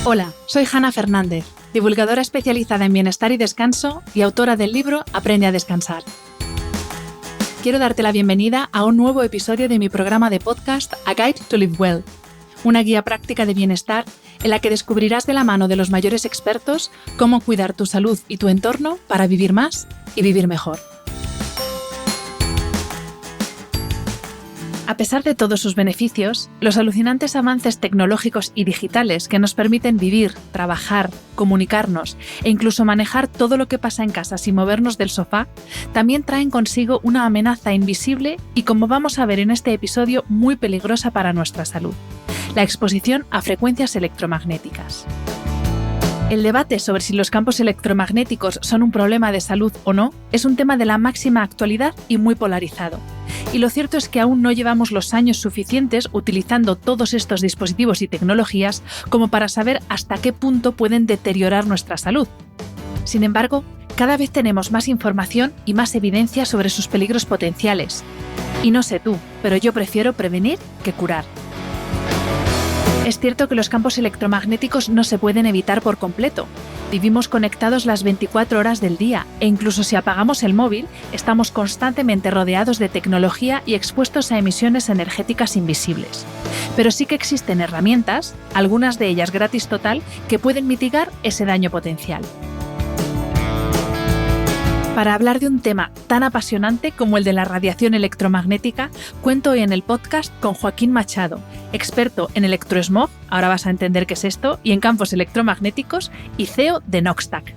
Hola, soy Hanna Fernández, divulgadora especializada en bienestar y descanso y autora del libro Aprende a descansar. Quiero darte la bienvenida a un nuevo episodio de mi programa de podcast A Guide to Live Well, una guía práctica de bienestar en la que descubrirás de la mano de los mayores expertos cómo cuidar tu salud y tu entorno para vivir más y vivir mejor. A pesar de todos sus beneficios, los alucinantes avances tecnológicos y digitales que nos permiten vivir, trabajar, comunicarnos e incluso manejar todo lo que pasa en casa sin movernos del sofá, también traen consigo una amenaza invisible y, como vamos a ver en este episodio, muy peligrosa para nuestra salud: la exposición a frecuencias electromagnéticas. El debate sobre si los campos electromagnéticos son un problema de salud o no es un tema de la máxima actualidad y muy polarizado. Y lo cierto es que aún no llevamos los años suficientes utilizando todos estos dispositivos y tecnologías como para saber hasta qué punto pueden deteriorar nuestra salud. Sin embargo, cada vez tenemos más información y más evidencia sobre sus peligros potenciales. Y no sé tú, pero yo prefiero prevenir que curar. Es cierto que los campos electromagnéticos no se pueden evitar por completo. Vivimos conectados las 24 horas del día e incluso si apagamos el móvil, estamos constantemente rodeados de tecnología y expuestos a emisiones energéticas invisibles. Pero sí que existen herramientas, algunas de ellas gratis total, que pueden mitigar ese daño potencial. Para hablar de un tema tan apasionante como el de la radiación electromagnética, cuento hoy en el podcast con Joaquín Machado, experto en electrosmog, ahora vas a entender qué es esto, y en campos electromagnéticos, y CEO de Noxtac.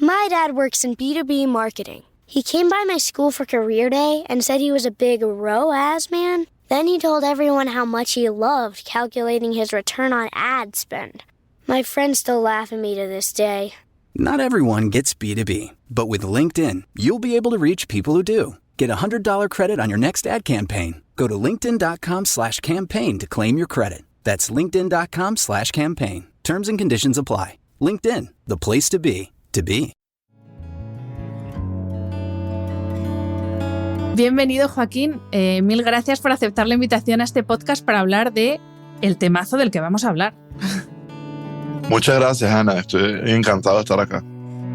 My dad works in B2B marketing. He came by my school for career day and said he was a big ROAS man. Then he told everyone how much he loved calculating his return on ad spend. My friends still laugh at me to this day. Not everyone gets B2B, but with LinkedIn, you'll be able to reach people who do. Get a $100 credit on your next ad campaign. Go to linkedin.com/campaign to claim your credit. That's linkedin.com/campaign. Terms and conditions apply. LinkedIn, the place to be, to be. Bienvenido, Joaquín. Mil gracias por aceptar la invitación a este podcast para hablar de el temazo del que vamos a hablar. Muchas gracias, Hanna. Estoy encantado de estar acá.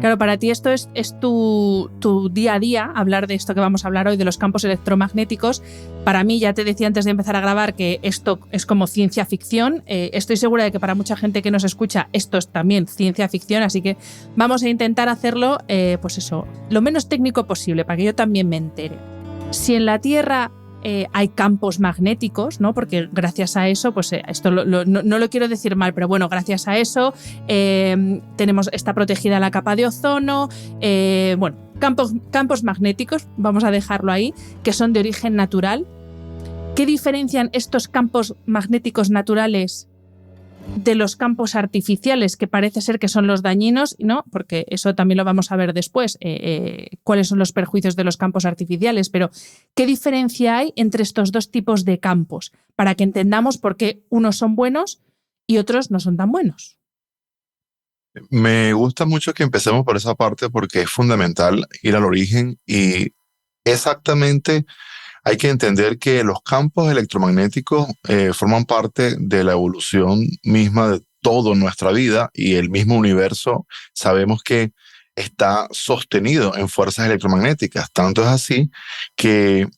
Claro, para ti esto es tu día a día, hablar de esto que vamos a hablar hoy, de los campos electromagnéticos. Para mí, ya te decía antes de empezar a grabar que esto es como ciencia ficción. Estoy segura de que para mucha gente que nos escucha esto es también ciencia ficción, así que vamos a intentar hacerlo, pues eso, lo menos técnico posible, para que yo también me entere. Si en la Tierra hay campos magnéticos, ¿no? Porque gracias a eso, pues esto no lo quiero decir mal, pero bueno, gracias a eso está protegida la capa de ozono, campos magnéticos, vamos a dejarlo ahí, que son de origen natural. ¿Qué diferencian estos campos magnéticos naturales de los campos artificiales, que parece ser que son los dañinos, ¿no? Porque eso también lo vamos a ver después, cuáles son los perjuicios de los campos artificiales, pero ¿qué diferencia hay entre estos dos tipos de campos? Para que entendamos por qué unos son buenos y otros no son tan buenos. Me gusta mucho que empecemos por esa parte porque es fundamental ir al origen y exactamente hay que entender que los campos electromagnéticos forman parte de la evolución misma de toda nuestra vida y el mismo universo sabemos que está sostenido en fuerzas electromagnéticas. Tanto es así que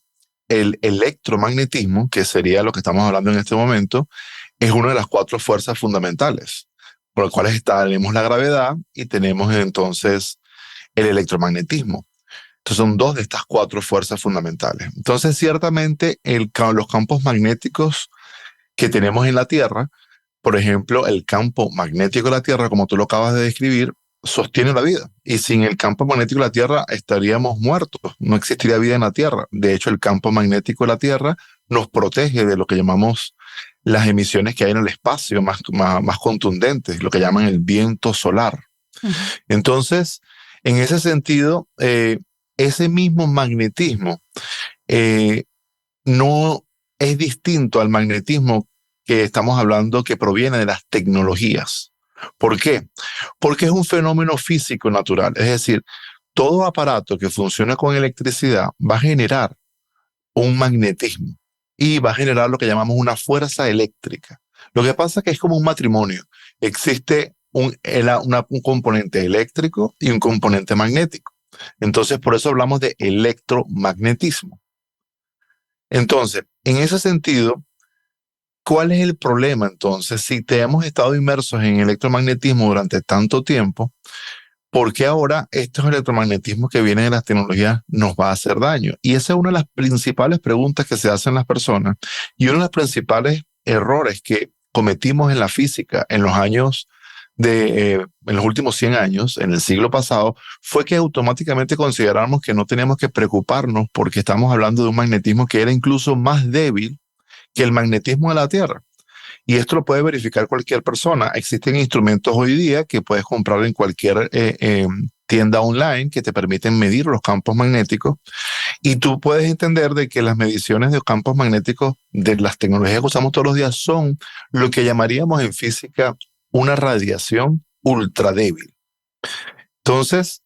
el electromagnetismo, que sería lo que estamos hablando en este momento, es una de las 4 fuerzas fundamentales, por las cuales tenemos la gravedad y tenemos entonces el electromagnetismo. Entonces son 2 de estas 4 fuerzas fundamentales. Entonces ciertamente los campos magnéticos que tenemos en la Tierra, por ejemplo, el campo magnético de la Tierra, como tú lo acabas de describir, sostiene la vida. Y sin el campo magnético de la Tierra estaríamos muertos, no existiría vida en la Tierra. De hecho, el campo magnético de la Tierra nos protege de lo que llamamos las emisiones que hay en el espacio más contundentes, lo que llaman el viento solar. Uh-huh. Entonces, en ese sentido, ese mismo magnetismo no es distinto al magnetismo que estamos hablando que proviene de las tecnologías. ¿Por qué? Porque es un fenómeno físico natural. Es decir, todo aparato que funciona con electricidad va a generar un magnetismo y va a generar lo que llamamos una fuerza eléctrica. Lo que pasa es que es como un matrimonio. Existe un componente eléctrico y un componente magnético. Entonces, por eso hablamos de electromagnetismo. Entonces, en ese sentido, ¿cuál es el problema entonces? Si te hemos estado inmersos en electromagnetismo durante tanto tiempo, ¿por qué ahora estos electromagnetismos que vienen de las tecnologías nos va a hacer daño? Y esa es una de las principales preguntas que se hacen las personas y uno de los principales errores que cometimos en la física en los años en los últimos 100 años, en el siglo pasado, fue que automáticamente consideramos que no teníamos que preocuparnos porque estamos hablando de un magnetismo que era incluso más débil que el magnetismo de la Tierra. Y esto lo puede verificar cualquier persona. Existen instrumentos hoy día que puedes comprar en cualquier tienda online que te permiten medir los campos magnéticos y tú puedes entender de que las mediciones de campos magnéticos de las tecnologías que usamos todos los días son lo que llamaríamos en física una radiación ultra débil. Entonces,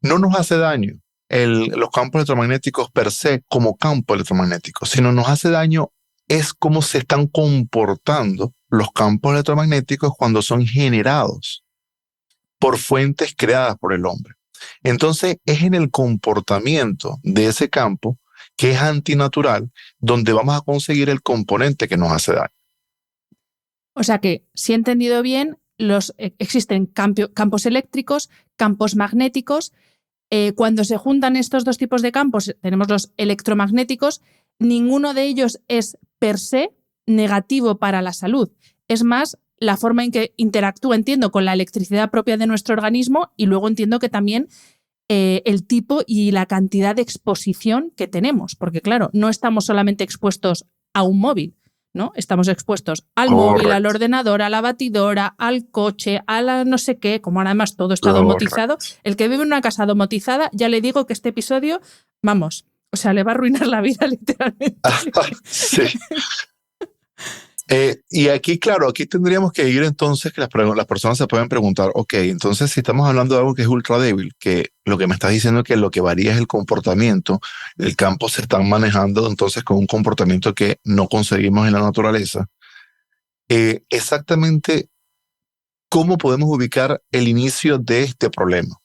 no nos hace daño los campos electromagnéticos per se como campo electromagnético, sino nos hace daño es cómo se están comportando los campos electromagnéticos cuando son generados por fuentes creadas por el hombre. Entonces, es en el comportamiento de ese campo que es antinatural donde vamos a conseguir el componente que nos hace daño. O sea que, si he entendido bien, existen campos eléctricos, campos magnéticos. Cuando se juntan estos dos tipos de campos, tenemos los electromagnéticos. Ninguno de ellos es per se negativo para la salud. Es más, la forma en que interactúa, entiendo, con la electricidad propia de nuestro organismo y luego entiendo que también el tipo y la cantidad de exposición que tenemos. Porque claro, no estamos solamente expuestos a un móvil, ¿no? Estamos expuestos al móvil, al ordenador, a la batidora, al coche, a la no sé qué, como además todo está domotizado. El que vive en una casa domotizada, ya le digo que este episodio, vamos, o sea, le va a arruinar la vida literalmente. Sí. Y aquí, claro, aquí tendríamos que ir entonces que las personas se pueden preguntar, ok, entonces si estamos hablando de algo que es ultra débil, que lo que me estás diciendo es que lo que varía es el comportamiento, el campo se está manejando entonces con un comportamiento que no conseguimos en la naturaleza. Exactamente, ¿cómo podemos ubicar el inicio de este problema?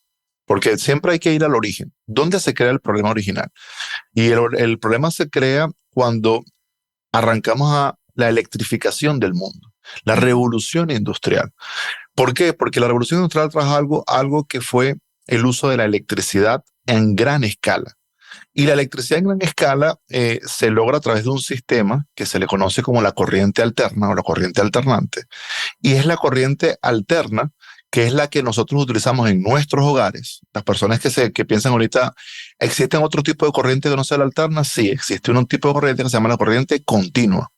Porque siempre hay que ir al origen. ¿Dónde se crea el problema original? Y el problema se crea cuando arrancamos a la electrificación del mundo, la revolución industrial. ¿Por qué? Porque la revolución industrial trajo algo que fue el uso de la electricidad en gran escala. Y la electricidad en gran escala se logra a través de un sistema que se le conoce como la corriente alterna o la corriente alternante. Y es la corriente alterna que es la que nosotros utilizamos en nuestros hogares. Las personas que piensan ahorita, ¿existen otro tipo de corriente que no sea la alterna? Sí, existe un tipo de corriente que se llama la corriente continua.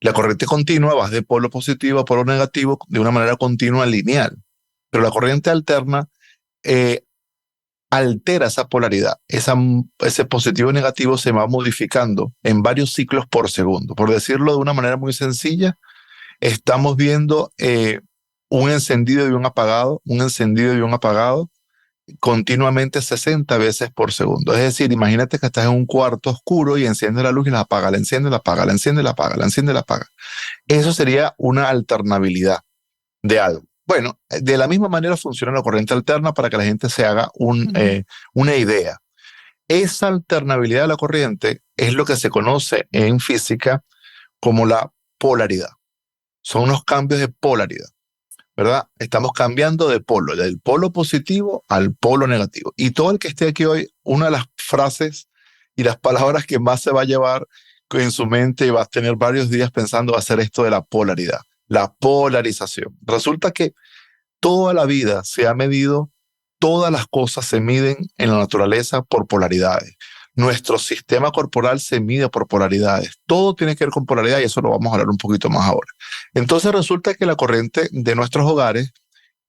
La corriente continua va de polo positivo a polo negativo de una manera continua lineal, pero la corriente alterna altera esa polaridad. Ese positivo y negativo se va modificando en varios ciclos por segundo. Por decirlo de una manera muy sencilla, estamos viendo un encendido y un apagado continuamente 60 veces por segundo. Es decir, imagínate que estás en un cuarto oscuro y enciende la luz y la apaga, la enciende, la apaga, la enciende, la apaga, la enciende, la apaga. Eso sería una alternabilidad de algo. Bueno, de la misma manera funciona la corriente alterna para que la gente se haga una idea. Esa alternabilidad de la corriente es lo que se conoce en física como la polaridad. Son unos cambios de polaridad, ¿verdad? Estamos cambiando de polo, del polo positivo al polo negativo. Y todo el que esté aquí hoy, una de las frases y las palabras que más se va a llevar en su mente y va a tener varios días pensando va a ser esto de la polaridad, la polarización. Resulta que toda la vida se ha medido, todas las cosas se miden en la naturaleza por polaridades. Nuestro sistema corporal se mide por polaridades. Todo tiene que ver con polaridad y eso lo vamos a hablar un poquito más ahora. Entonces resulta que la corriente de nuestros hogares,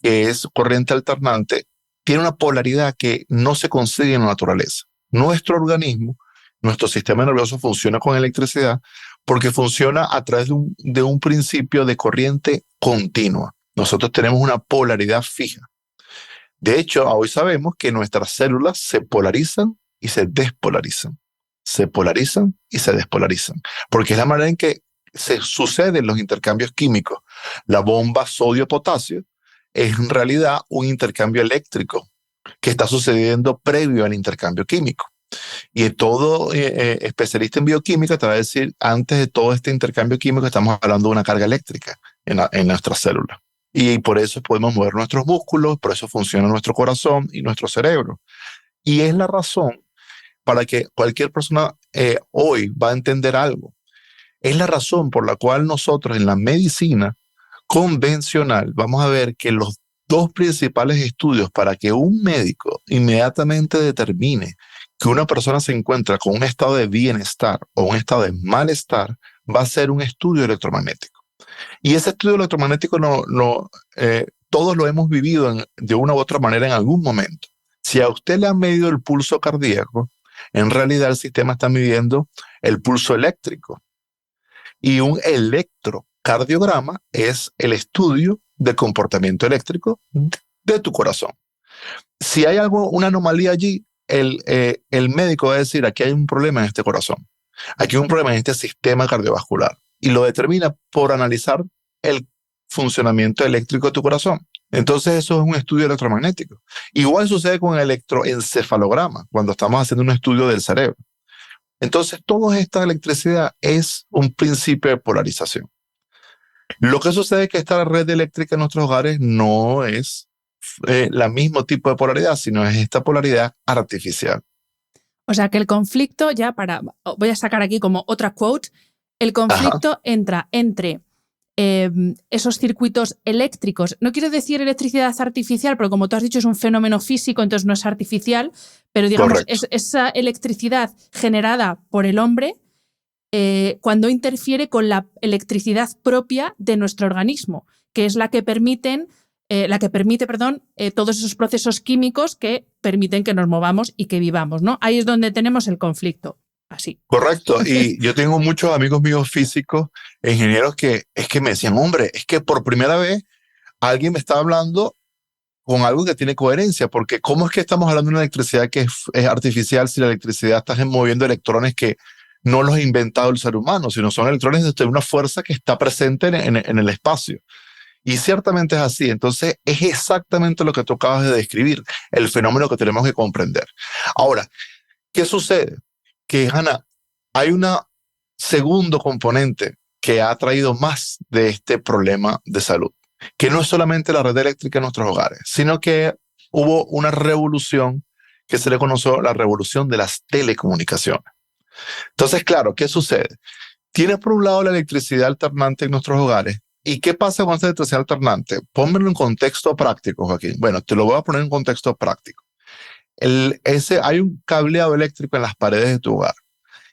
que es corriente alternante, tiene una polaridad que no se consigue en la naturaleza. Nuestro organismo, nuestro sistema nervioso funciona con electricidad porque funciona a través de un principio de corriente continua. Nosotros tenemos una polaridad fija. De hecho, hoy sabemos que nuestras células se polarizan y se despolarizan. se polarizan y se despolarizan, porque es la manera en que se suceden los intercambios químicos. La bomba sodio-potasio es en realidad un intercambio eléctrico que está sucediendo previo al intercambio químico. Y todo especialista en bioquímica te va a decir, antes de todo este intercambio químico estamos hablando de una carga eléctrica en nuestras células. Y por eso podemos mover nuestros músculos, por eso funciona nuestro corazón y nuestro cerebro. Y es la razón para que cualquier persona hoy va a entender algo. Es la razón por la cual nosotros en la medicina convencional vamos a ver que los dos principales estudios para que un médico inmediatamente determine que una persona se encuentra con un estado de bienestar o un estado de malestar va a ser un estudio electromagnético. Y ese estudio electromagnético todos lo hemos vivido de una u otra manera en algún momento. Si a usted le han medido el pulso cardíaco, en realidad el sistema está midiendo el pulso eléctrico. Y un electrocardiograma es el estudio del comportamiento eléctrico de tu corazón. Si hay una anomalía allí, el médico va a decir, aquí hay un problema en este corazón, aquí hay un problema en este sistema cardiovascular, y lo determina por analizar el funcionamiento eléctrico de tu corazón. Entonces eso es un estudio electromagnético. Igual sucede con el electroencefalograma, cuando estamos haciendo un estudio del cerebro. Entonces toda esta electricidad es un principio de polarización. Lo que sucede es que esta red eléctrica en nuestros hogares no es la mismo tipo de polaridad, sino es esta polaridad artificial. O sea que el conflicto, voy a sacar aquí como otra quote, el conflicto entra entre esos circuitos eléctricos. No quiero decir electricidad artificial, pero como tú has dicho es un fenómeno físico, entonces no es artificial, pero digamos esa electricidad generada por el hombre cuando interfiere con la electricidad propia de nuestro organismo, que es la que permite todos esos procesos químicos que permiten que nos movamos y que vivamos, ¿no? Ahí es donde tenemos el conflicto. Así. Correcto. Y yo tengo muchos amigos míos físicos, ingenieros, que me decían, hombre, es que por primera vez alguien me está hablando con algo que tiene coherencia, porque ¿cómo es que estamos hablando de una electricidad que es artificial si la electricidad está moviendo electrones que no los ha inventado el ser humano, sino son electrones de una fuerza que está presente en el espacio? Y ciertamente es así. Entonces es exactamente lo que tú acabas de describir, el fenómeno que tenemos que comprender. Ahora, ¿qué sucede? Que, Ana, hay un segundo componente que ha traído más de este problema de salud, que no es solamente la red eléctrica en nuestros hogares, sino que hubo una revolución que se le conoció la revolución de las telecomunicaciones. Entonces, claro, ¿qué sucede? Tienes por un lado la electricidad alternante en nuestros hogares. ¿Y qué pasa con esta electricidad alternante? Pónmelo en contexto práctico, Joaquín. Bueno, te lo voy a poner en contexto práctico. Hay un cableado eléctrico en las paredes de tu hogar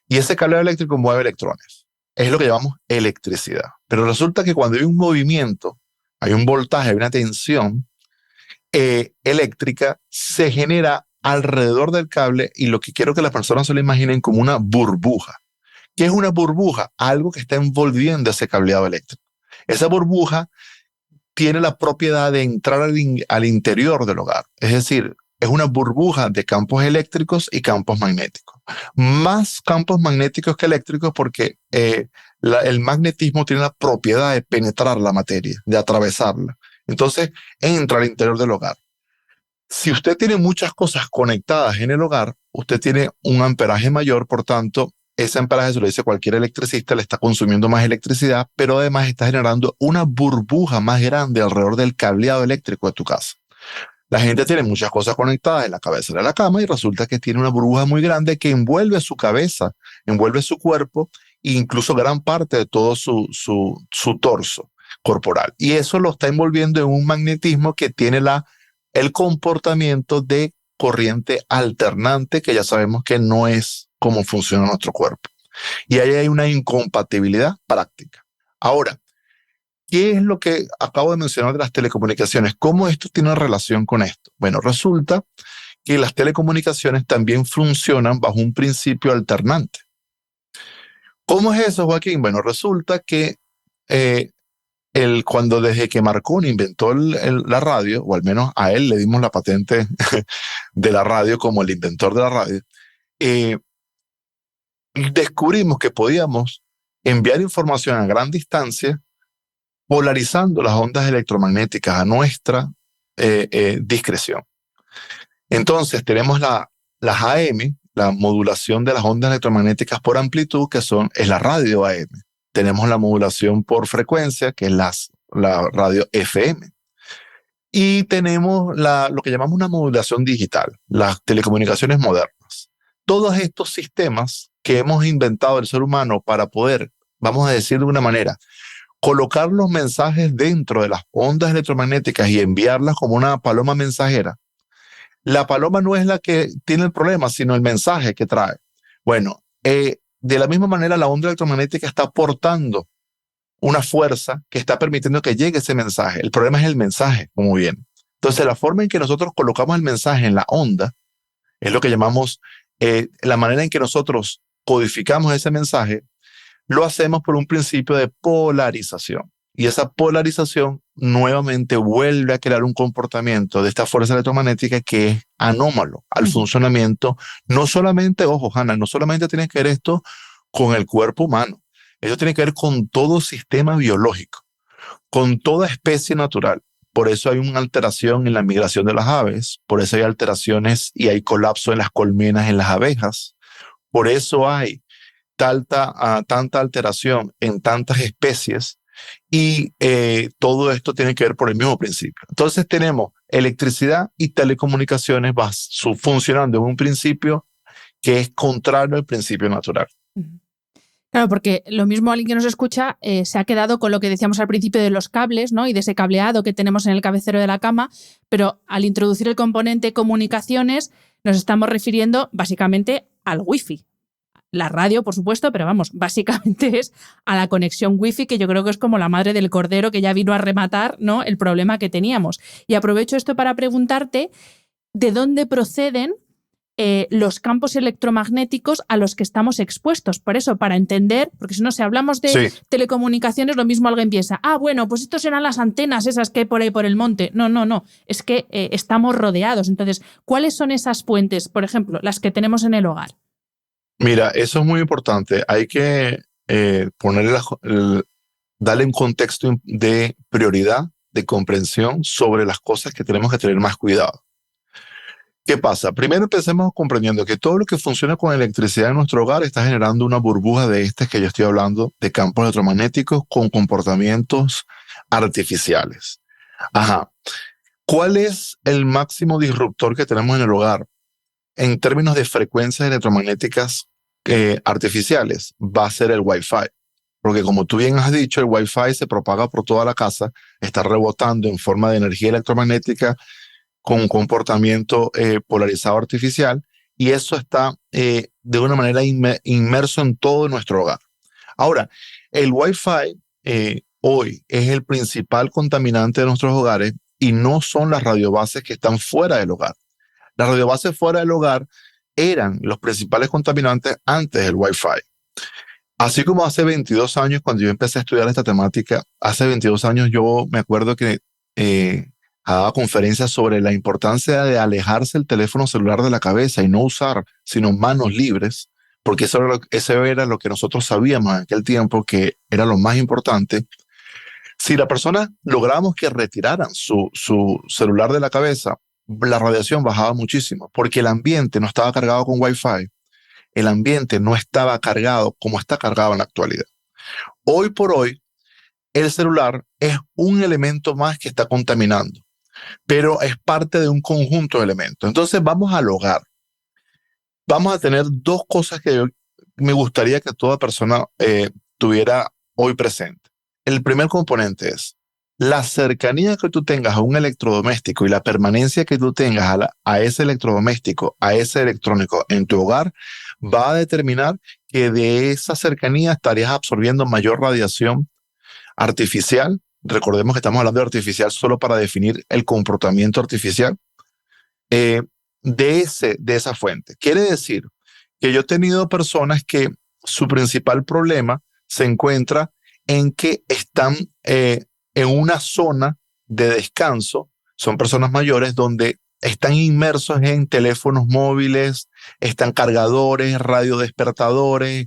y ese cableado eléctrico mueve electrones. Es lo que llamamos electricidad. Pero resulta que cuando hay un movimiento, hay un voltaje, hay una tensión eléctrica, se genera alrededor del cable, y lo que quiero que las personas se lo imaginen como una burbuja. ¿Qué es una burbuja? Algo que está envolviendo ese cableado eléctrico. Esa burbuja tiene la propiedad de entrar al interior del hogar. Es decir, es una burbuja de campos eléctricos y campos magnéticos. Más campos magnéticos que eléctricos porque el magnetismo tiene la propiedad de penetrar la materia, de atravesarla. Entonces, entra al interior del hogar. Si usted tiene muchas cosas conectadas en el hogar, usted tiene un amperaje mayor, por tanto, ese amperaje, se lo dice cualquier electricista, le está consumiendo más electricidad, pero además está generando una burbuja más grande alrededor del cableado eléctrico de tu casa. La gente tiene muchas cosas conectadas en la cabecera de la cama y resulta que tiene una burbuja muy grande que envuelve su cabeza, envuelve su cuerpo e incluso gran parte de todo su torso corporal. Y eso lo está envolviendo en un magnetismo que tiene el comportamiento de corriente alternante, que ya sabemos que no es cómo funciona nuestro cuerpo. Y ahí hay una incompatibilidad práctica. Ahora, ¿qué es lo que acabo de mencionar de las telecomunicaciones? ¿Cómo esto tiene una relación con esto? Bueno, resulta que las telecomunicaciones también funcionan bajo un principio alternante. ¿Cómo es eso, Joaquín? Bueno, resulta que cuando desde que Marconi inventó la radio, o al menos a él le dimos la patente de la radio como el inventor de la radio, descubrimos que podíamos enviar información a gran distancia polarizando las ondas electromagnéticas a nuestra discreción. Entonces tenemos las AM, la modulación de las ondas electromagnéticas por amplitud, es la radio AM. Tenemos la modulación por frecuencia, que es la radio FM. Y tenemos lo que llamamos una modulación digital, las telecomunicaciones modernas. Todos estos sistemas que hemos inventado el ser humano para poder, vamos a decir de una manera, colocar los mensajes dentro de las ondas electromagnéticas y enviarlas como una paloma mensajera. La paloma no es la que tiene el problema, sino el mensaje que trae. Bueno, de la misma manera la onda electromagnética está aportando una fuerza que está permitiendo que llegue ese mensaje. El problema es el mensaje, como bien. Entonces, la forma en que nosotros colocamos el mensaje en la onda es lo que llamamos la manera en que nosotros codificamos ese mensaje. Lo hacemos por un principio de polarización. Y esa polarización nuevamente vuelve a crear un comportamiento de esta fuerza electromagnética que es anómalo al funcionamiento. No solamente, ojo, Hanna, no solamente tiene que ver esto con el cuerpo humano. Eso tiene que ver con todo sistema biológico, con toda especie natural. Por eso hay una alteración en la migración de las aves, por eso hay alteraciones y hay colapso en las colmenas en las abejas, por eso hay tanta alteración en tantas especies y todo esto tiene que ver por el mismo principio. Entonces tenemos electricidad y telecomunicaciones funcionando en un principio que es contrario al principio natural. Claro, porque lo mismo alguien que nos escucha se ha quedado con lo que decíamos al principio de los cables, ¿no? Y de ese cableado que tenemos en el cabecero de la cama, pero al introducir el componente comunicaciones nos estamos refiriendo básicamente al wifi. La radio, por supuesto, pero vamos, básicamente es a la conexión wifi, que yo creo que es como la madre del cordero que ya vino a rematar, ¿no?, el problema que teníamos. Y aprovecho esto para preguntarte de dónde proceden los campos electromagnéticos a los que estamos expuestos. Por eso, para entender, porque si no, si hablamos de telecomunicaciones, lo mismo alguien piensa, bueno, pues estos eran las antenas esas que hay por ahí por el monte. No, es que estamos rodeados. Entonces, ¿cuáles son esas fuentes, por ejemplo, las que tenemos en el hogar? Mira, eso es muy importante. Hay que darle un contexto de prioridad, de comprensión sobre las cosas que tenemos que tener más cuidado. ¿Qué pasa? Primero empecemos comprendiendo que todo lo que funciona con electricidad en nuestro hogar está generando una burbuja de que yo estoy hablando, de campos electromagnéticos con comportamientos artificiales. Ajá. ¿Cuál es el máximo disruptor que tenemos en el hogar en términos de frecuencias electromagnéticas artificiales? Va a ser el Wi-Fi. Porque como tú bien has dicho, el Wi-Fi se propaga por toda la casa, está rebotando en forma de energía electromagnética con un comportamiento polarizado artificial, y eso está de una manera inmerso en todo nuestro hogar. Ahora, el Wi-Fi hoy es el principal contaminante de nuestros hogares y no son las radiobases que están fuera del hogar. Las radiobases fuera del hogar eran los principales contaminantes antes del Wi-Fi. Así como hace 22 años, cuando yo empecé a estudiar esta temática, hace 22 años yo me acuerdo que daba conferencias sobre la importancia de alejarse el teléfono celular de la cabeza y no usar sino manos libres, porque eso era lo que nosotros sabíamos en aquel tiempo que era lo más importante. Si la persona lográbamos que retiraran su celular de la cabeza, la radiación bajaba muchísimo, porque el ambiente no estaba cargado con Wi-Fi, el ambiente no estaba cargado como está cargado en la actualidad. Hoy por hoy, el celular es un elemento más que está contaminando, pero es parte de un conjunto de elementos. Entonces vamos al hogar. Vamos a tener dos cosas que me gustaría que toda persona tuviera hoy presente. El primer componente es la cercanía que tú tengas a un electrodoméstico y la permanencia que tú tengas a ese electrodoméstico, a ese electrónico en tu hogar, va a determinar que de esa cercanía estarías absorbiendo mayor radiación artificial. Recordemos que estamos hablando de artificial solo para definir el comportamiento artificial de esa fuente. Quiere decir que yo he tenido personas que su principal problema se encuentra en que están en una zona de descanso, son personas mayores donde están inmersos en teléfonos móviles, están cargadores, radiodespertadores,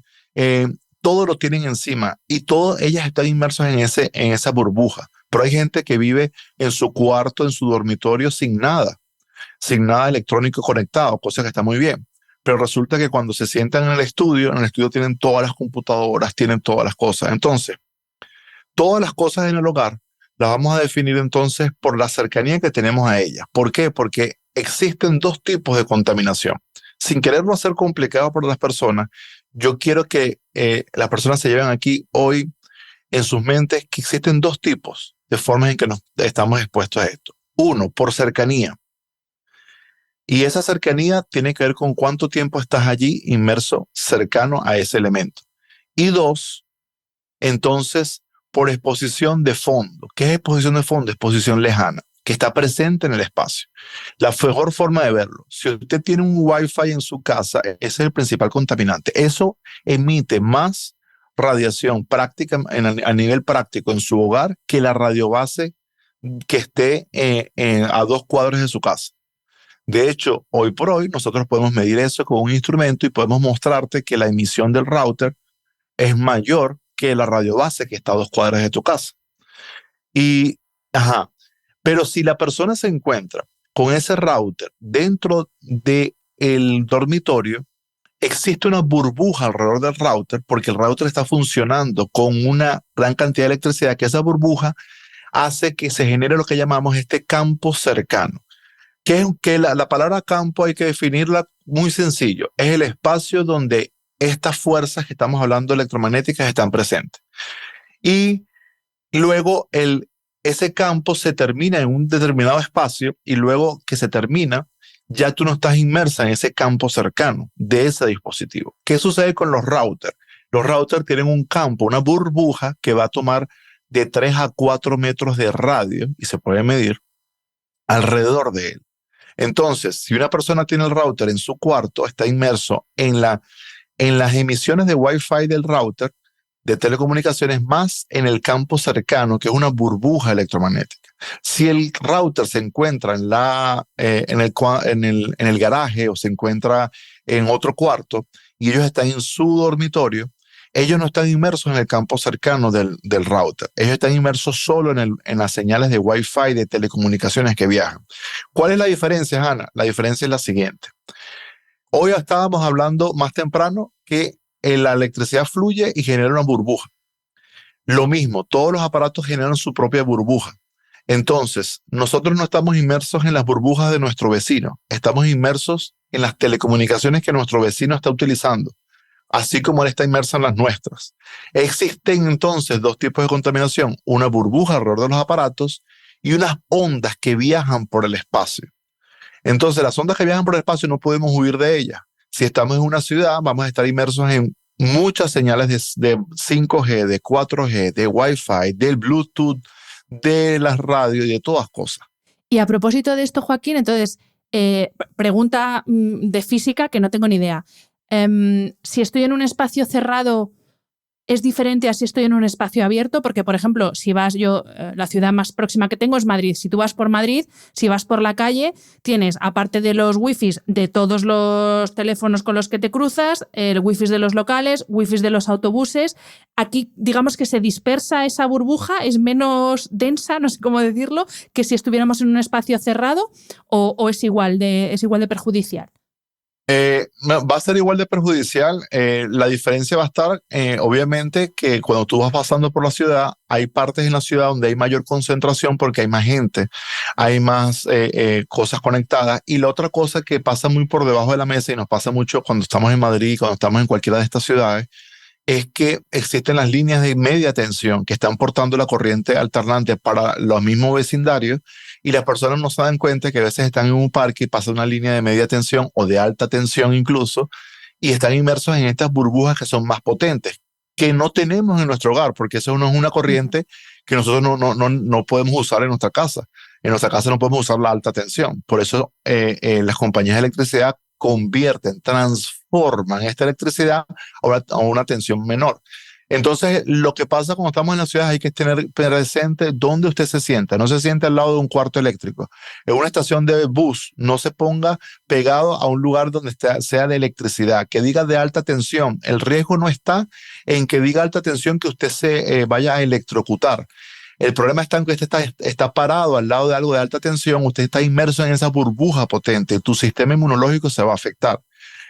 todo lo tienen encima y todas ellas están inmersas en esa burbuja. Pero hay gente que vive en su cuarto, en su dormitorio, sin nada electrónico conectado, cosa que está muy bien. Pero resulta que cuando se sientan en el estudio tienen todas las computadoras, tienen todas las cosas. Entonces, todas las cosas en el hogar las vamos a definir entonces por la cercanía que tenemos a ellas. ¿Por qué? Porque existen dos tipos de contaminación. Sin quererlo hacer complicado para las personas, yo quiero que las personas se lleven aquí hoy en sus mentes que existen dos tipos de formas en que nos estamos expuestos a esto. Uno, por cercanía. Y esa cercanía tiene que ver con cuánto tiempo estás allí inmerso, cercano a ese elemento. Y dos, entonces, por exposición de fondo. ¿Qué es exposición de fondo? Exposición lejana, que está presente en el espacio. La mejor forma de verlo, si usted tiene un Wi-Fi en su casa, ese es el principal contaminante. Eso emite más radiación práctica a nivel práctico en su hogar que la radiobase que esté a 2 cuadros de su casa. De hecho, hoy por hoy nosotros podemos medir eso con un instrumento y podemos mostrarte que la emisión del router es mayor que la radiobase que está a 2 cuadras de tu casa. Pero si la persona se encuentra con ese router dentro del dormitorio, existe una burbuja alrededor del router porque el router está funcionando con una gran cantidad de electricidad, que esa burbuja hace que se genere lo que llamamos este campo cercano. Que la palabra campo hay que definirla muy sencillo. Es el espacio donde estas fuerzas que estamos hablando electromagnéticas están presentes. Y luego ese campo se termina en un determinado espacio y luego que se termina, ya tú no estás inmersa en ese campo cercano de ese dispositivo. ¿Qué sucede con los routers? Los routers tienen un campo, una burbuja que va a tomar de 3 a 4 metros de radio y se puede medir alrededor de él. Entonces, si una persona tiene el router en su cuarto, está inmerso en las emisiones de Wi-Fi del router de telecomunicaciones más en el campo cercano, que es una burbuja electromagnética. Si el router se encuentra en el garaje o se encuentra en otro cuarto y ellos están en su dormitorio, ellos no están inmersos en el campo cercano del router. Ellos están inmersos solo en las señales de Wi-Fi de telecomunicaciones que viajan. ¿Cuál es la diferencia, Hanna? La diferencia es la siguiente. Hoy estábamos hablando más temprano que la electricidad fluye y genera una burbuja. Lo mismo, todos los aparatos generan su propia burbuja. Entonces, nosotros no estamos inmersos en las burbujas de nuestro vecino. Estamos inmersos en las telecomunicaciones que nuestro vecino está utilizando, así como él está inmerso en las nuestras. Existen entonces dos tipos de contaminación, una burbuja alrededor de los aparatos y unas ondas que viajan por el espacio. Entonces, las ondas que viajan por el espacio no podemos huir de ellas. Si estamos en una ciudad, vamos a estar inmersos en muchas señales de 5G, de 4G, de Wi-Fi, del Bluetooth, de las radios y de todas cosas. Y a propósito de esto, Joaquín, entonces, pregunta de física que no tengo ni idea. Si estoy en un espacio cerrado, ¿es diferente a si estoy en un espacio abierto? Porque, por ejemplo, si vas la ciudad más próxima que tengo es Madrid. Si tú vas por Madrid, si vas por la calle, tienes, aparte de los wifis de todos los teléfonos con los que te cruzas, el wifi de los locales, wifi de los autobuses. Aquí, digamos que se dispersa esa burbuja, es menos densa, no sé cómo decirlo, que si estuviéramos en un espacio cerrado, o es igual de perjudicial. Va a ser igual de perjudicial. La diferencia va a estar, obviamente, que cuando tú vas pasando por la ciudad, hay partes en la ciudad donde hay mayor concentración porque hay más gente, hay más cosas conectadas. Y la otra cosa que pasa muy por debajo de la mesa y nos pasa mucho cuando estamos en Madrid, cuando estamos en cualquiera de estas ciudades, es que existen las líneas de media tensión que están portando la corriente alternante para los mismos vecindarios y las personas no se dan cuenta que a veces están en un parque y pasa una línea de media tensión o de alta tensión incluso y están inmersos en estas burbujas que son más potentes, que no tenemos en nuestro hogar, porque eso no es una corriente que nosotros no podemos usar en nuestra casa. En nuestra casa no podemos usar la alta tensión. Por eso las compañías de electricidad transforman esta electricidad a una tensión menor. Entonces, lo que pasa cuando estamos en la ciudad hay que tener presente dónde usted se sienta. No se siente al lado de un cuarto eléctrico. En una estación de bus, no se ponga pegado a un lugar donde sea de electricidad, que diga de alta tensión. El riesgo no está en que diga alta tensión que usted se vaya a electrocutar. El problema está en que usted está parado al lado de algo de alta tensión, usted está inmerso en esa burbuja potente, tu sistema inmunológico se va a afectar.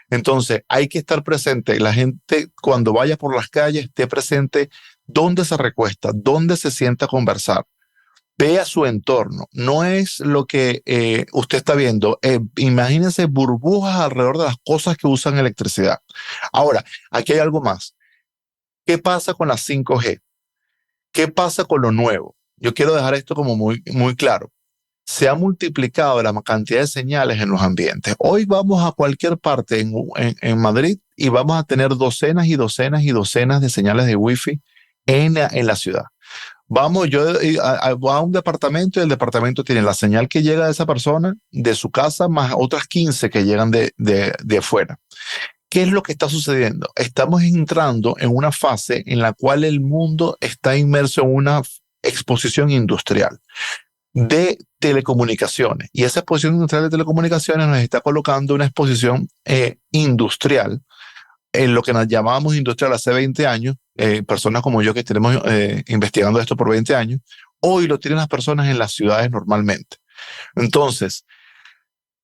Entonces, hay que estar presente. La gente, cuando vaya por las calles, esté presente dónde se recuesta, dónde se sienta a conversar. Vea su entorno. No es lo que usted está viendo. Imagínense burbujas alrededor de las cosas que usan electricidad. Ahora, aquí hay algo más. ¿Qué pasa con la 5G? ¿Qué pasa con lo nuevo? Yo quiero dejar esto como muy, muy claro. Se ha multiplicado la cantidad de señales en los ambientes. Hoy vamos a cualquier parte en Madrid y vamos a tener docenas y docenas y docenas de señales de Wi-Fi en la ciudad. Vamos, yo a un departamento y el departamento tiene la señal que llega de esa persona, de su casa, más otras 15 que llegan de afuera. ¿Qué es lo que está sucediendo? Estamos entrando en una fase en la cual el mundo está inmerso en una exposición industrial de telecomunicaciones. Y esa exposición industrial de telecomunicaciones nos está colocando una exposición industrial en lo que nos llamábamos industrial hace 20 años, personas como yo que tenemos investigando esto por 20 años, hoy lo tienen las personas en las ciudades normalmente. Entonces,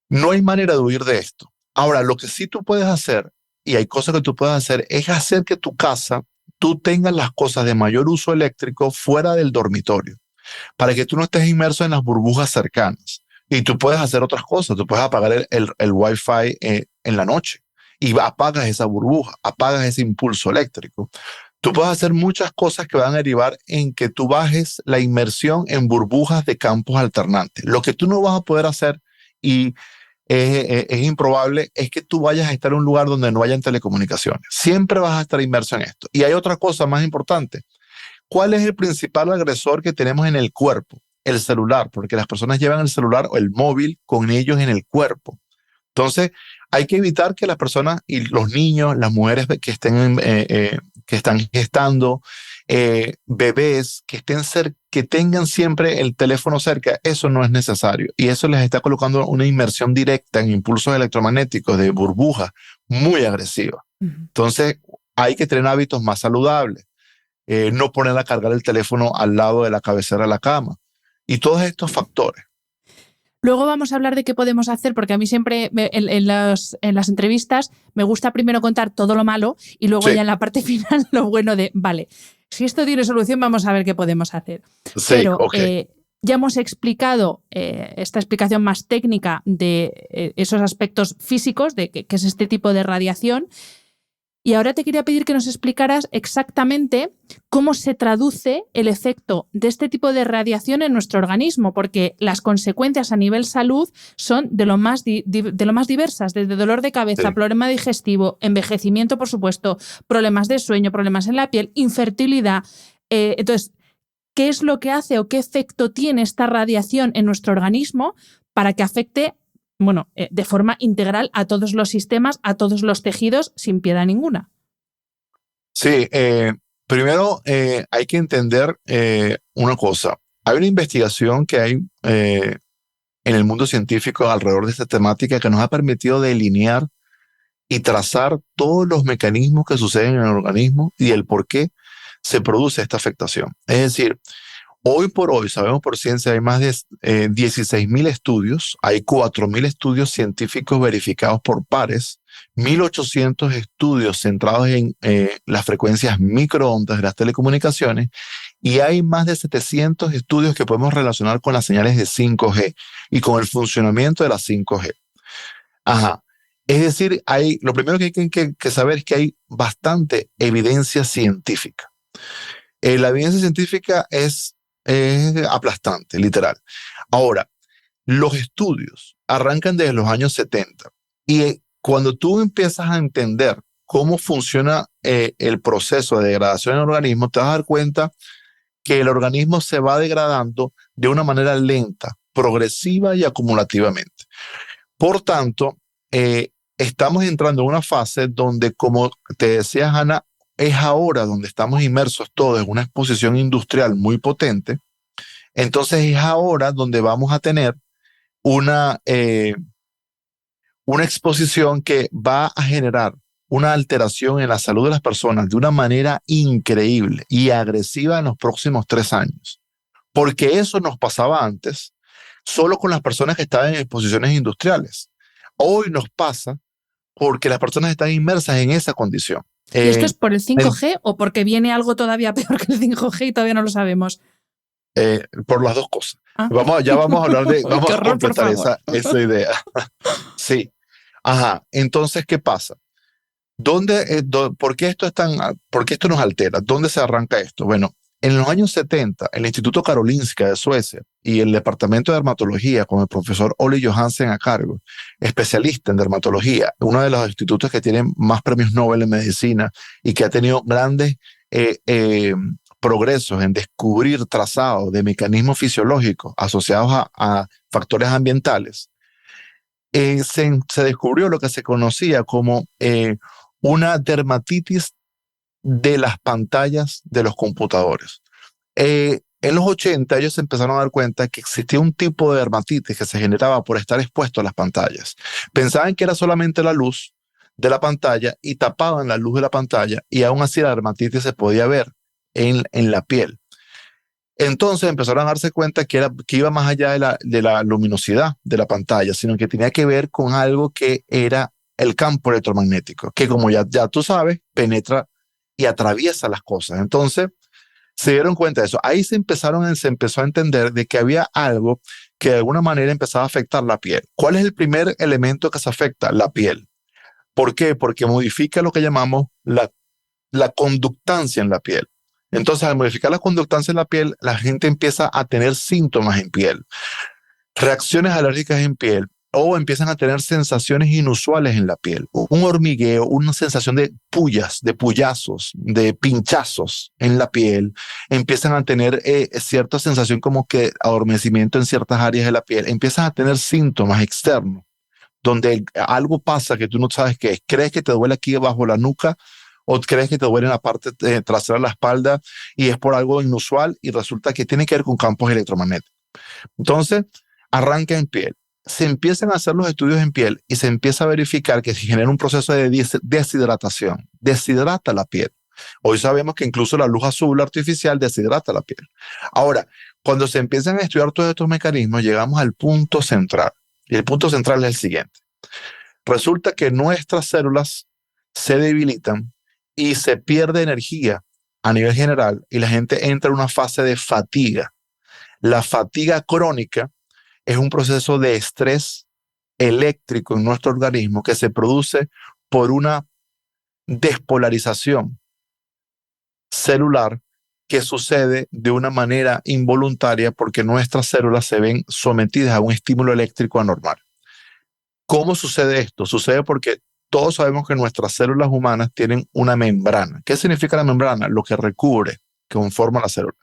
no hay manera de huir de esto. Ahora, lo que sí tú puedes hacer, y hay cosas que tú puedes hacer, es hacer que tu casa, tú tengas las cosas de mayor uso eléctrico fuera del dormitorio, para que tú no estés inmerso en las burbujas cercanas. Y tú puedes hacer otras cosas. Tú puedes apagar el Wi-Fi en la noche y apagas esa burbuja, apagas ese impulso eléctrico. Tú puedes hacer muchas cosas que van a derivar en que tú bajes la inmersión en burbujas de campos alternantes. Lo que tú no vas a poder hacer y es improbable es que tú vayas a estar en un lugar donde no hayan telecomunicaciones. Siempre vas a estar inmerso en esto. Y hay otra cosa más importante. ¿Cuál es el principal agresor que tenemos en el cuerpo? El celular, porque las personas llevan el celular o el móvil con ellos en el cuerpo. Entonces, hay que evitar que las personas y los niños, las mujeres que están gestando, bebés, que tengan siempre el teléfono cerca, eso no es necesario. Y eso les está colocando una inmersión directa en impulsos electromagnéticos de burbujas muy agresivas. Entonces, hay que tener hábitos más saludables. No poner a cargar el teléfono al lado de la cabecera de la cama y todos estos factores. Luego vamos a hablar de qué podemos hacer, porque a mí siempre en las entrevistas me gusta primero contar todo lo malo y luego ya en la parte final lo bueno de, vale, si esto tiene solución vamos a ver qué podemos hacer. Sí, pero okay. Ya hemos explicado esta explicación más técnica de esos aspectos físicos, de qué es este tipo de radiación. Y ahora te quería pedir que nos explicaras exactamente cómo se traduce el efecto de este tipo de radiación en nuestro organismo, porque las consecuencias a nivel salud son de lo más diversas, desde dolor de cabeza, problema digestivo, envejecimiento, por supuesto, problemas de sueño, problemas en la piel, infertilidad. Entonces, ¿qué es lo que hace o qué efecto tiene esta radiación en nuestro organismo para que afecte de forma integral a todos los sistemas, a todos los tejidos, sin piedad ninguna? Sí, primero hay que entender una cosa. Hay una investigación que hay en el mundo científico alrededor de esta temática que nos ha permitido delinear y trazar todos los mecanismos que suceden en el organismo y el por qué se produce esta afectación. Es decir, hoy por hoy, sabemos por ciencia, hay más de 16.000 estudios, hay 4.000 estudios científicos verificados por pares, 1.800 estudios centrados en las frecuencias microondas de las telecomunicaciones y hay más de 700 estudios que podemos relacionar con las señales de 5G y con el funcionamiento de la 5G. Ajá. Es decir, lo primero que hay que saber es que hay bastante evidencia científica. La evidencia científica es aplastante, literal. Ahora, los estudios arrancan desde los años 70 y cuando tú empiezas a entender cómo funciona el proceso de degradación en el organismo, te vas a dar cuenta que el organismo se va degradando de una manera lenta, progresiva y acumulativamente. Por tanto, estamos entrando en una fase donde, como te decía Ana, es ahora donde estamos inmersos todos en una exposición industrial muy potente, entonces es ahora donde vamos a tener una exposición que va a generar una alteración en la salud de las personas de una manera increíble y agresiva en los próximos 3 años. Porque eso nos pasaba antes solo con las personas que estaban en exposiciones industriales. Hoy nos pasa porque las personas están inmersas en esa condición. ¿Y esto es por el 5G o porque viene algo todavía peor que el 5G y todavía no lo sabemos? Por las dos cosas. Ah. Ya vamos a hablar de, vamos Qué a horror, completar por esa idea. Sí. Ajá. Entonces, ¿qué pasa? ¿Por qué esto nos altera? ¿Dónde se arranca esto? Bueno, en los años 70, el Instituto Karolinska de Suecia y el Departamento de Dermatología, con el profesor Ole Johansen a cargo, especialista en dermatología, uno de los institutos que tienen más premios Nobel en medicina y que ha tenido grandes progresos en descubrir trazados de mecanismos fisiológicos asociados a factores ambientales, se descubrió lo que se conocía como una dermatitis de las pantallas de los computadores. En los 80 ellos se empezaron a dar cuenta que existía un tipo de dermatitis que se generaba por estar expuesto a las pantallas. Pensaban que era solamente la luz de la pantalla y tapaban la luz de la pantalla y aún así la dermatitis se podía ver en la piel. Entonces empezaron a darse cuenta que iba más allá de la luminosidad de la pantalla, sino que tenía que ver con algo que era el campo electromagnético, que como ya tú sabes, penetra y atraviesa las cosas. Entonces se dieron cuenta de eso. Ahí se empezó a entender de que había algo que de alguna manera empezaba a afectar la piel. ¿Cuál es el primer elemento que se afecta? La piel. ¿Por qué? Porque modifica lo que llamamos la conductancia en la piel. Entonces, al modificar la conductancia en la piel, la gente empieza a tener síntomas en piel, reacciones alérgicas en piel, o empiezan a tener sensaciones inusuales en la piel, un hormigueo, una sensación de pullas, de pullazos, de pinchazos en la piel, empiezan a tener cierta sensación como que adormecimiento en ciertas áreas de la piel, empiezan a tener síntomas externos, donde algo pasa que tú no sabes qué es, crees que te duele aquí bajo la nuca, o crees que te duele en la parte trasera de la espalda y es por algo inusual y resulta que tiene que ver con campos electromagnéticos. Entonces, arranca en piel. Se empiezan a hacer los estudios en piel y se empieza a verificar que se genera un proceso de deshidratación. Deshidrata la piel. Hoy sabemos que incluso la luz azul artificial deshidrata la piel. Ahora, cuando se empiezan a estudiar todos estos mecanismos, llegamos al punto central. Y el punto central es el siguiente. Resulta que nuestras células se debilitan y se pierde energía a nivel general y la gente entra en una fase de fatiga. La fatiga crónica es un proceso de estrés eléctrico en nuestro organismo que se produce por una despolarización celular que sucede de una manera involuntaria porque nuestras células se ven sometidas a un estímulo eléctrico anormal. ¿Cómo sucede esto? Sucede porque todos sabemos que nuestras células humanas tienen una membrana. ¿Qué significa la membrana? Lo que recubre, que conforma la célula.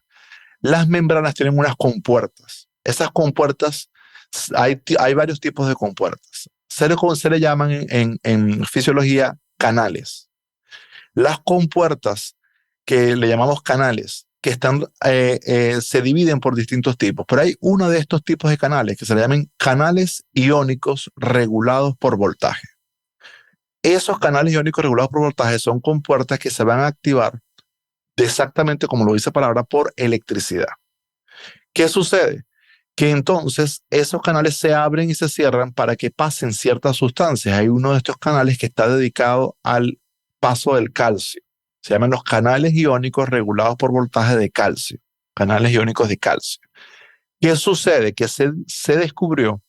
Las membranas tienen unas compuertas. Esas compuertas, hay varios tipos de compuertas. Se le llaman en fisiología canales. Las compuertas que le llamamos canales, que se dividen por distintos tipos, pero hay uno de estos tipos de canales que se le llaman canales iónicos regulados por voltaje. Esos canales iónicos regulados por voltaje son compuertas que se van a activar exactamente como lo dice la palabra, por electricidad. ¿Qué sucede? Que entonces esos canales se abren y se cierran para que pasen ciertas sustancias. Hay uno de estos canales que está dedicado al paso del calcio. Se llaman los canales iónicos regulados por voltaje de calcio. Canales iónicos de calcio. ¿Qué sucede? Que se descubrió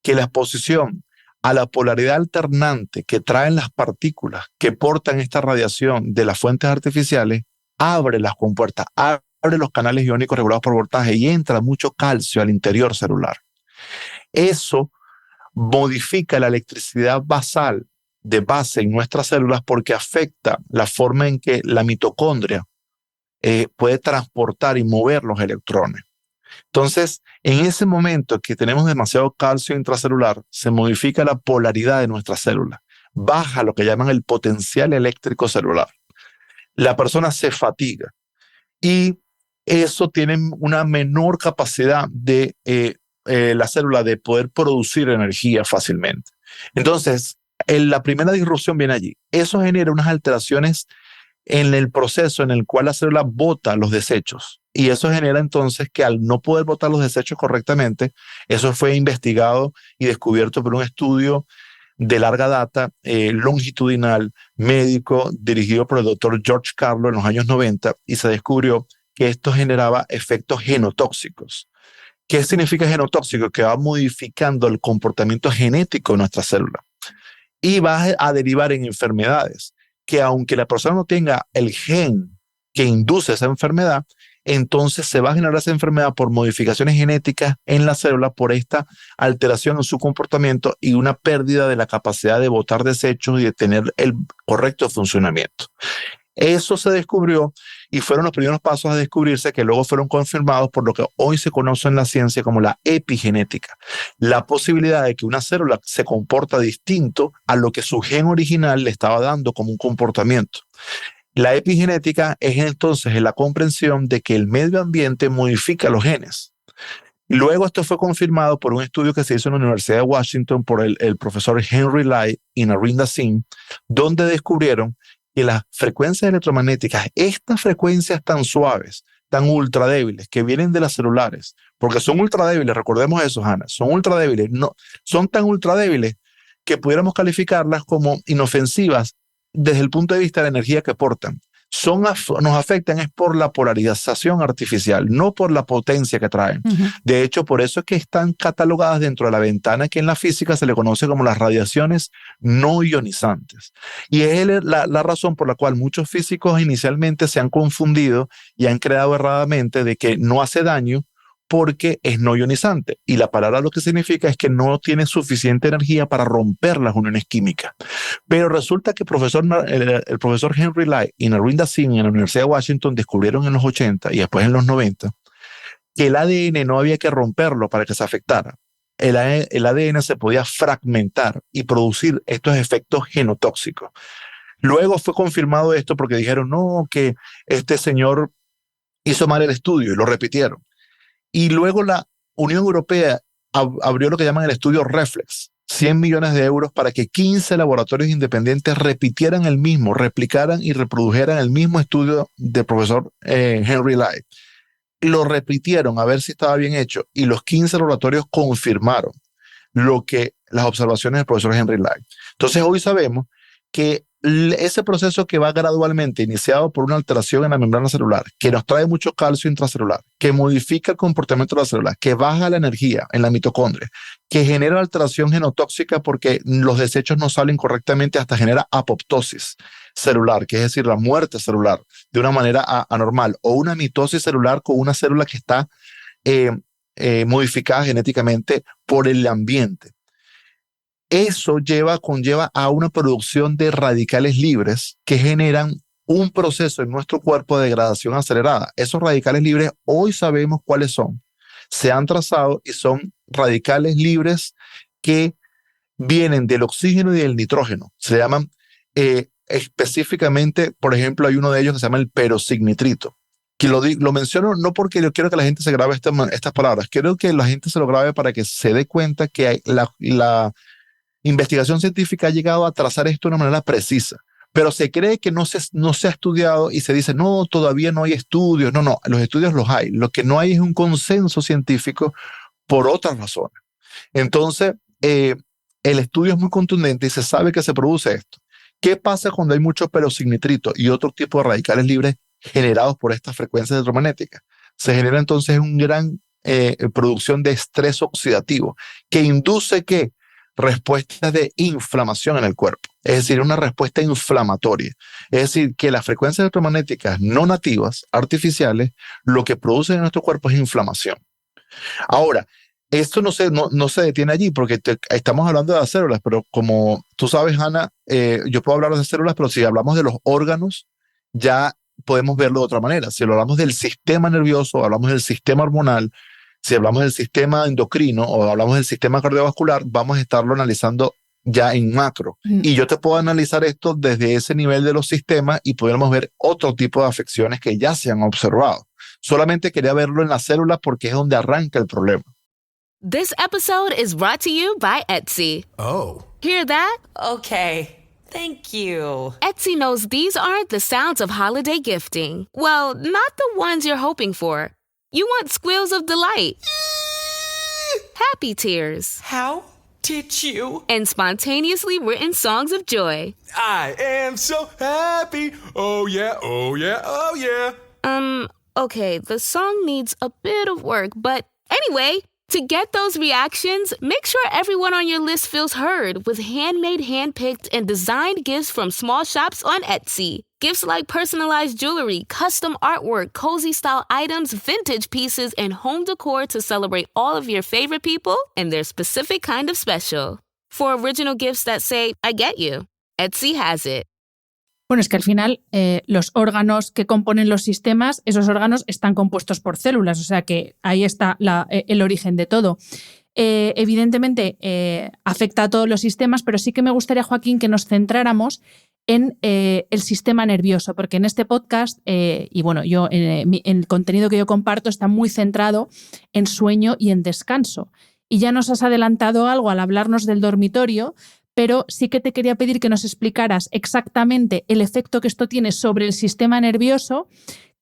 que la exposición a la polaridad alternante que traen las partículas que portan esta radiación de las fuentes artificiales abre las compuertas, abre los canales iónicos regulados por voltaje y entra mucho calcio al interior celular. Eso modifica la electricidad basal de base en nuestras células porque afecta la forma en que la mitocondria puede transportar y mover los electrones. Entonces, en ese momento que tenemos demasiado calcio intracelular, se modifica la polaridad de nuestras células, baja lo que llaman el potencial eléctrico celular. la persona se fatiga y eso tiene una menor capacidad de la célula de poder producir energía fácilmente. Entonces, la primera disrupción viene allí. Eso genera unas alteraciones en el proceso en el cual la célula bota los desechos. Y eso genera entonces que al no poder botar los desechos correctamente, eso fue investigado y descubierto por un estudio de larga data, longitudinal, médico, dirigido por el doctor George Carlo en los años 90, y se descubrió que esto generaba efectos genotóxicos. ¿Qué significa genotóxico? Que va modificando el comportamiento genético de nuestra célula y va a derivar en enfermedades que, aunque la persona no tenga el gen que induce esa enfermedad, entonces se va a generar esa enfermedad por modificaciones genéticas en la célula, por esta alteración en su comportamiento y una pérdida de la capacidad de botar desechos y de tener el correcto funcionamiento. Eso se descubrió y fueron los primeros pasos a descubrirse, que luego fueron confirmados por lo que hoy se conoce en la ciencia como la epigenética. La posibilidad de que una célula se comporta distinto a lo que su gen original le estaba dando como un comportamiento. La epigenética es entonces la comprensión de que el medio ambiente modifica los genes. Luego esto fue confirmado por un estudio que se hizo en la Universidad de Washington por el profesor Henry Lai y Narinder Singh, donde descubrieron que las frecuencias electromagnéticas, estas frecuencias tan suaves, tan ultra débiles, que vienen de las celulares, porque son ultra débiles, recordemos eso, Hannah, son ultra débiles, no, son tan ultra débiles que pudiéramos calificarlas como inofensivas desde el punto de vista de la energía que portan. Nos afectan es por la polarización artificial, no por la potencia que traen. De hecho, por eso es que están catalogadas dentro de la ventana que en la física se le conoce como las radiaciones no ionizantes. Y es la razón por la cual muchos físicos inicialmente se han confundido y han creado erradamente de que no hace daño porque es no ionizante. Y la palabra lo que significa es que no tiene suficiente energía para romper las uniones químicas. Pero resulta que el profesor Henry Lai y Narinder Singh en la Universidad de Washington descubrieron en los 80 y después en los 90 que el ADN no había que romperlo para que se afectara. El ADN se podía fragmentar y producir estos efectos genotóxicos. Luego fue confirmado esto porque dijeron, no, que este señor hizo mal el estudio y lo repitieron. Y luego la Unión Europea abrió lo que llaman el estudio Reflex, 100 millones de euros para que 15 laboratorios independientes repitieran el mismo, replicaran y reprodujeran el mismo estudio del profesor Henry Lai. Lo repitieron a ver si estaba bien hecho y los 15 laboratorios confirmaron las observaciones del profesor Henry Lai. Entonces hoy sabemos que ese proceso que va gradualmente, iniciado por una alteración en la membrana celular, que nos trae mucho calcio intracelular, que modifica el comportamiento de la célula, que baja la energía en la mitocondria, que genera alteración genotóxica porque los desechos no salen correctamente, hasta genera apoptosis celular, que es decir, la muerte celular de una manera anormal, o una mitosis celular con una célula que está modificada genéticamente por el ambiente. Eso conlleva a una producción de radicales libres que generan un proceso en nuestro cuerpo de degradación acelerada. Esos radicales libres hoy sabemos cuáles son. Se han trazado y son radicales libres que vienen del oxígeno y del nitrógeno. Se llaman específicamente, por ejemplo, hay uno de ellos que se llama el peroxignitrito. Que lo menciono no porque yo quiero que la gente se grabe estas palabras, quiero que la gente se lo grabe para que se dé cuenta que la investigación científica ha llegado a trazar esto de una manera precisa, pero se cree que no se ha estudiado y se dice, no, todavía no hay estudios. No, los estudios los hay. Lo que no hay es un consenso científico por otras razones. Entonces, el estudio es muy contundente y se sabe que se produce esto. ¿Qué pasa cuando hay mucho peroxignitrito y otro tipo de radicales libres generados por estas frecuencias electromagnéticas? Se genera entonces una gran producción de estrés oxidativo que induce que respuestas de inflamación en el cuerpo, es decir, una respuesta inflamatoria. Es decir, que las frecuencias electromagnéticas no nativas, artificiales, lo que producen en nuestro cuerpo es inflamación. Ahora, esto no se detiene allí porque estamos hablando de las células, pero como tú sabes, Hannah, yo puedo hablar de células, pero si hablamos de los órganos, ya podemos verlo de otra manera. Si hablamos del sistema nervioso, hablamos del sistema hormonal, si hablamos del sistema endocrino o hablamos del sistema cardiovascular, vamos a estarlo analizando ya en macro. Y yo te puedo analizar esto desde ese nivel de los sistemas y podemos ver otro tipo de afecciones que ya se han observado. Solamente quería verlo en las células porque es donde arranca el problema. This episode is brought to you by Etsy. Oh. Hear that? Okay. Thank you. Etsy knows these aren't the sounds of holiday gifting. Well, not the ones you're hoping for. You want squeals of delight. Happy tears. How did you? And spontaneously written songs of joy. I am so happy. Oh yeah, oh yeah, oh yeah. Okay, the song needs a bit of work, but anyway, to get those reactions, make sure everyone on your list feels heard with handmade, handpicked, and designed gifts from small shops on Etsy. Gifts like personalized jewelry, custom artwork, cozy style items, vintage pieces, and home decor to celebrate all of your favorite people and their specific kind of special. For original gifts that say, I get you, Etsy has it. Bueno, es que al final los órganos que componen los sistemas, esos órganos están compuestos por células, o sea que ahí está el origen de todo. Evidentemente afecta a todos los sistemas, pero sí que me gustaría, Joaquín, que nos centráramos en el sistema nervioso, porque en este podcast, y bueno, yo el contenido que yo comparto está muy centrado en sueño y en descanso. Y ya nos has adelantado algo al hablarnos del dormitorio, pero sí que te quería pedir que nos explicaras exactamente el efecto que esto tiene sobre el sistema nervioso,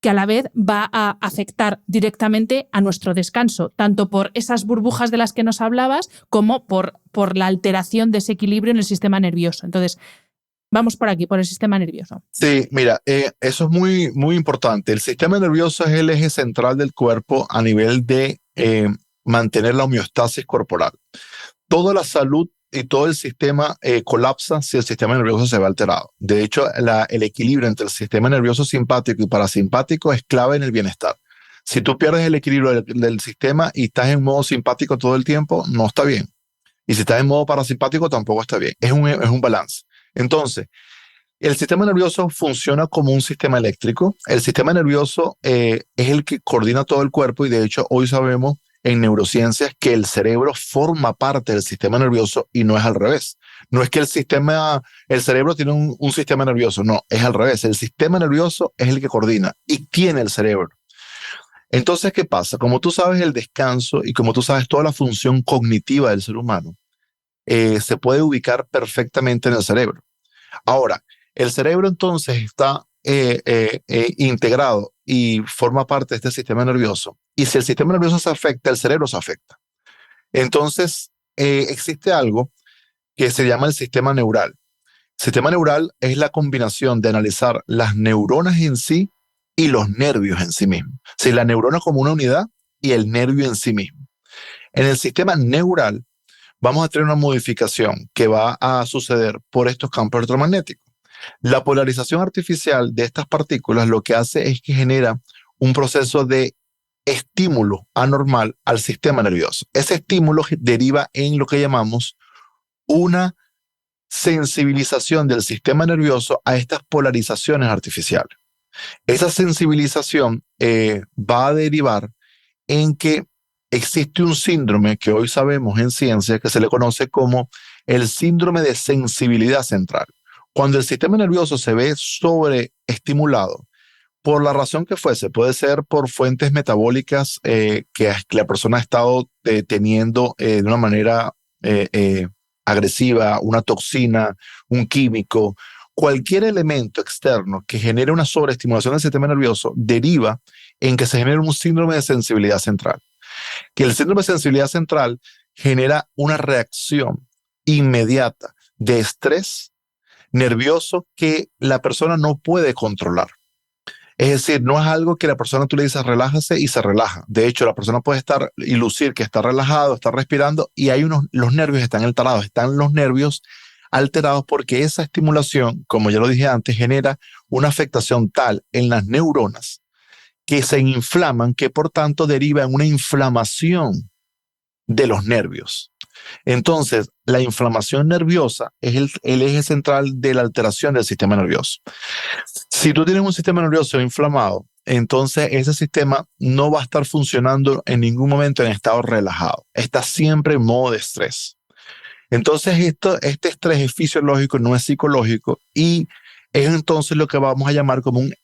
que a la vez va a afectar directamente a nuestro descanso, tanto por esas burbujas de las que nos hablabas como por la alteración de ese equilibrio en el sistema nervioso. Entonces, vamos por aquí, por el sistema nervioso. Sí, mira, eso es muy, muy importante. El sistema nervioso es el eje central del cuerpo a nivel de mantener la homeostasis corporal. Toda la salud y todo el sistema colapsa si el sistema nervioso se ve alterado. De hecho, el equilibrio entre el sistema nervioso simpático y parasimpático es clave en el bienestar. Si tú pierdes el equilibrio del sistema y estás en modo simpático todo el tiempo, no está bien. Y si estás en modo parasimpático, tampoco está bien. Es un balance. Entonces, el sistema nervioso funciona como un sistema eléctrico. El sistema nervioso es el que coordina todo el cuerpo y de hecho hoy sabemos en neurociencias que el cerebro forma parte del sistema nervioso y no es al revés. No es que el cerebro tiene un sistema nervioso, no, es al revés. El sistema nervioso es el que coordina y tiene el cerebro. Entonces, ¿qué pasa? Como tú sabes el descanso y como tú sabes toda la función cognitiva del ser humano, se puede ubicar perfectamente en el cerebro. Ahora, el cerebro entonces está integrado y forma parte de este sistema nervioso. Y si el sistema nervioso se afecta, el cerebro se afecta. Entonces, existe algo que se llama el sistema neural. El sistema neural es la combinación de analizar las neuronas en sí y los nervios en sí mismos. O sea, la neurona como una unidad y el nervio en sí mismo. En el sistema neural vamos a tener una modificación que va a suceder por estos campos electromagnéticos. La polarización artificial de estas partículas lo que hace es que genera un proceso de estímulo anormal al sistema nervioso. Ese estímulo deriva en lo que llamamos una sensibilización del sistema nervioso a estas polarizaciones artificiales. Esa sensibilización va a derivar en que existe un síndrome que hoy sabemos en ciencia que se le conoce como el síndrome de sensibilidad central. Cuando el sistema nervioso se ve sobreestimulado, por la razón que fuese, puede ser por fuentes metabólicas que la persona ha estado teniendo de una manera agresiva, una toxina, un químico, cualquier elemento externo que genere una sobreestimulación del sistema nervioso deriva en que se genere un síndrome de sensibilidad central. Que el síndrome de sensibilidad central genera una reacción inmediata de estrés nervioso que la persona no puede controlar. Es decir, no es algo que la persona tú le dices relájase y se relaja. De hecho, la persona puede estar y lucir que está relajado, está respirando y los nervios están alterados. Están los nervios alterados porque esa estimulación, como ya lo dije antes, genera una afectación tal en las neuronas que se inflaman, que por tanto deriva en una inflamación de los nervios. Entonces, la inflamación nerviosa es el eje central de la alteración del sistema nervioso. Si tú tienes un sistema nervioso inflamado, entonces ese sistema no va a estar funcionando en ningún momento en estado relajado. Está siempre en modo de estrés. Entonces este estrés es fisiológico, no es psicológico, y es entonces lo que vamos a llamar como un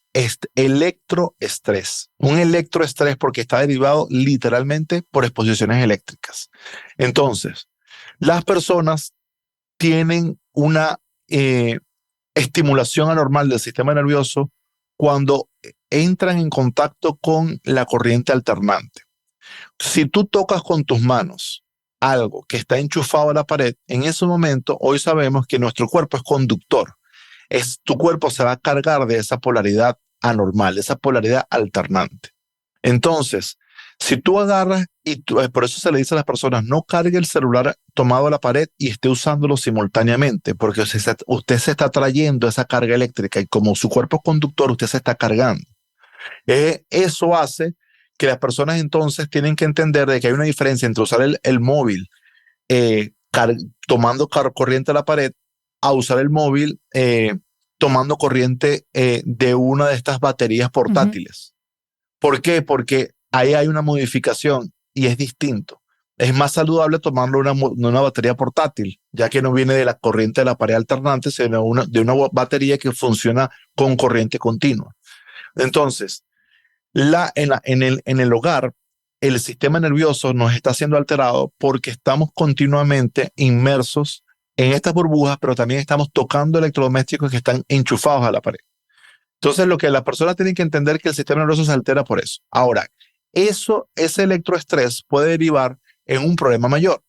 electroestrés. Un electroestrés porque está derivado literalmente por exposiciones eléctricas. Entonces, las personas tienen una estimulación anormal del sistema nervioso cuando entran en contacto con la corriente alternante. Si tú tocas con tus manos algo que está enchufado a la pared, en ese momento hoy sabemos que nuestro cuerpo es conductor. Tu cuerpo se va a cargar de esa polaridad anormal, esa polaridad alternante. Entonces, si tú agarras, por eso se le dice a las personas, no cargue el celular tomado a la pared y esté usándolo simultáneamente, porque usted se está trayendo esa carga eléctrica y como su cuerpo es conductor, usted se está cargando. Eso hace que las personas entonces tienen que entender de que hay una diferencia entre usar el móvil tomando corriente a la pared a usar el móvil tomando corriente de una de estas baterías portátiles. ¿Por qué? Porque ahí hay una modificación y es distinto. Es más saludable tomarlo de una batería portátil, ya que no viene de la corriente de la pared alternante, sino de una batería que funciona con corriente continua. Entonces, en el hogar, el sistema nervioso nos está siendo alterado porque estamos continuamente inmersos en estas burbujas, pero también estamos tocando electrodomésticos que están enchufados a la pared. Entonces, lo que las personas tienen que entender es que el sistema nervioso se altera por eso. Ahora, ese electroestrés puede derivar en un problema mayor.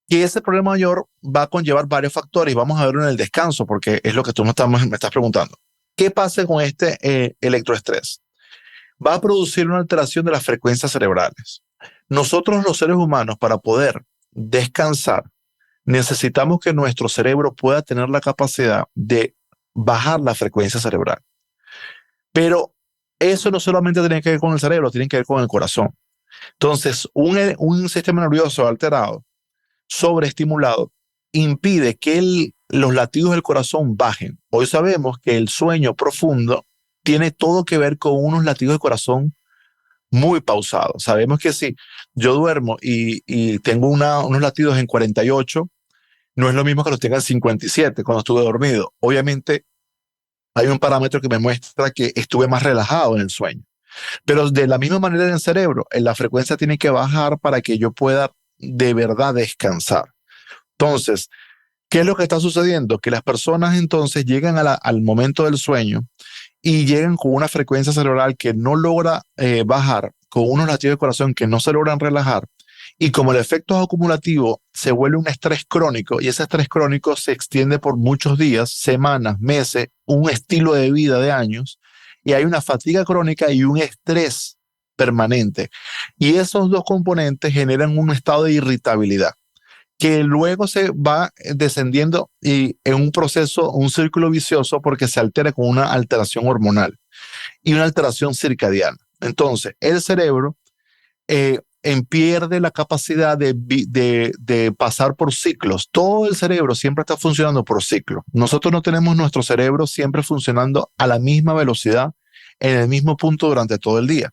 Y ese problema mayor va a conllevar varios factores. Y vamos a verlo en el descanso, porque es lo que tú me estás preguntando. ¿Qué pasa con este electroestrés? Va a producir una alteración de las frecuencias cerebrales. Nosotros los seres humanos, para poder descansar, necesitamos que nuestro cerebro pueda tener la capacidad de bajar la frecuencia cerebral. Pero eso no solamente tiene que ver con el cerebro, tiene que ver con el corazón. Entonces, un sistema nervioso alterado, sobreestimulado, impide que los latidos del corazón bajen. Hoy sabemos que el sueño profundo tiene todo que ver con unos latidos del corazón muy pausados. Sabemos que si yo duermo y tengo unos latidos en 48, no es lo mismo que los tenga en 57 cuando estuve dormido. Obviamente hay un parámetro que me muestra que estuve más relajado en el sueño. Pero de la misma manera en el cerebro, la frecuencia tiene que bajar para que yo pueda de verdad descansar. Entonces, ¿qué es lo que está sucediendo? Que las personas entonces llegan al momento del sueño y llegan con una frecuencia cerebral que no logra bajar, con unos latidos de corazón que no se logran relajar, y como el efecto es acumulativo, se vuelve un estrés crónico, y ese estrés crónico se extiende por muchos días, semanas, meses, un estilo de vida de años, y hay una fatiga crónica y un estrés permanente. Y esos dos componentes generan un estado de irritabilidad, que luego se va descendiendo y en un proceso, un círculo vicioso, porque se altera con una alteración hormonal y una alteración circadiana. Entonces, el cerebro pierde la capacidad de pasar por ciclos. Todo el cerebro siempre está funcionando por ciclos. Nosotros no tenemos nuestro cerebro siempre funcionando a la misma velocidad, en el mismo punto durante todo el día.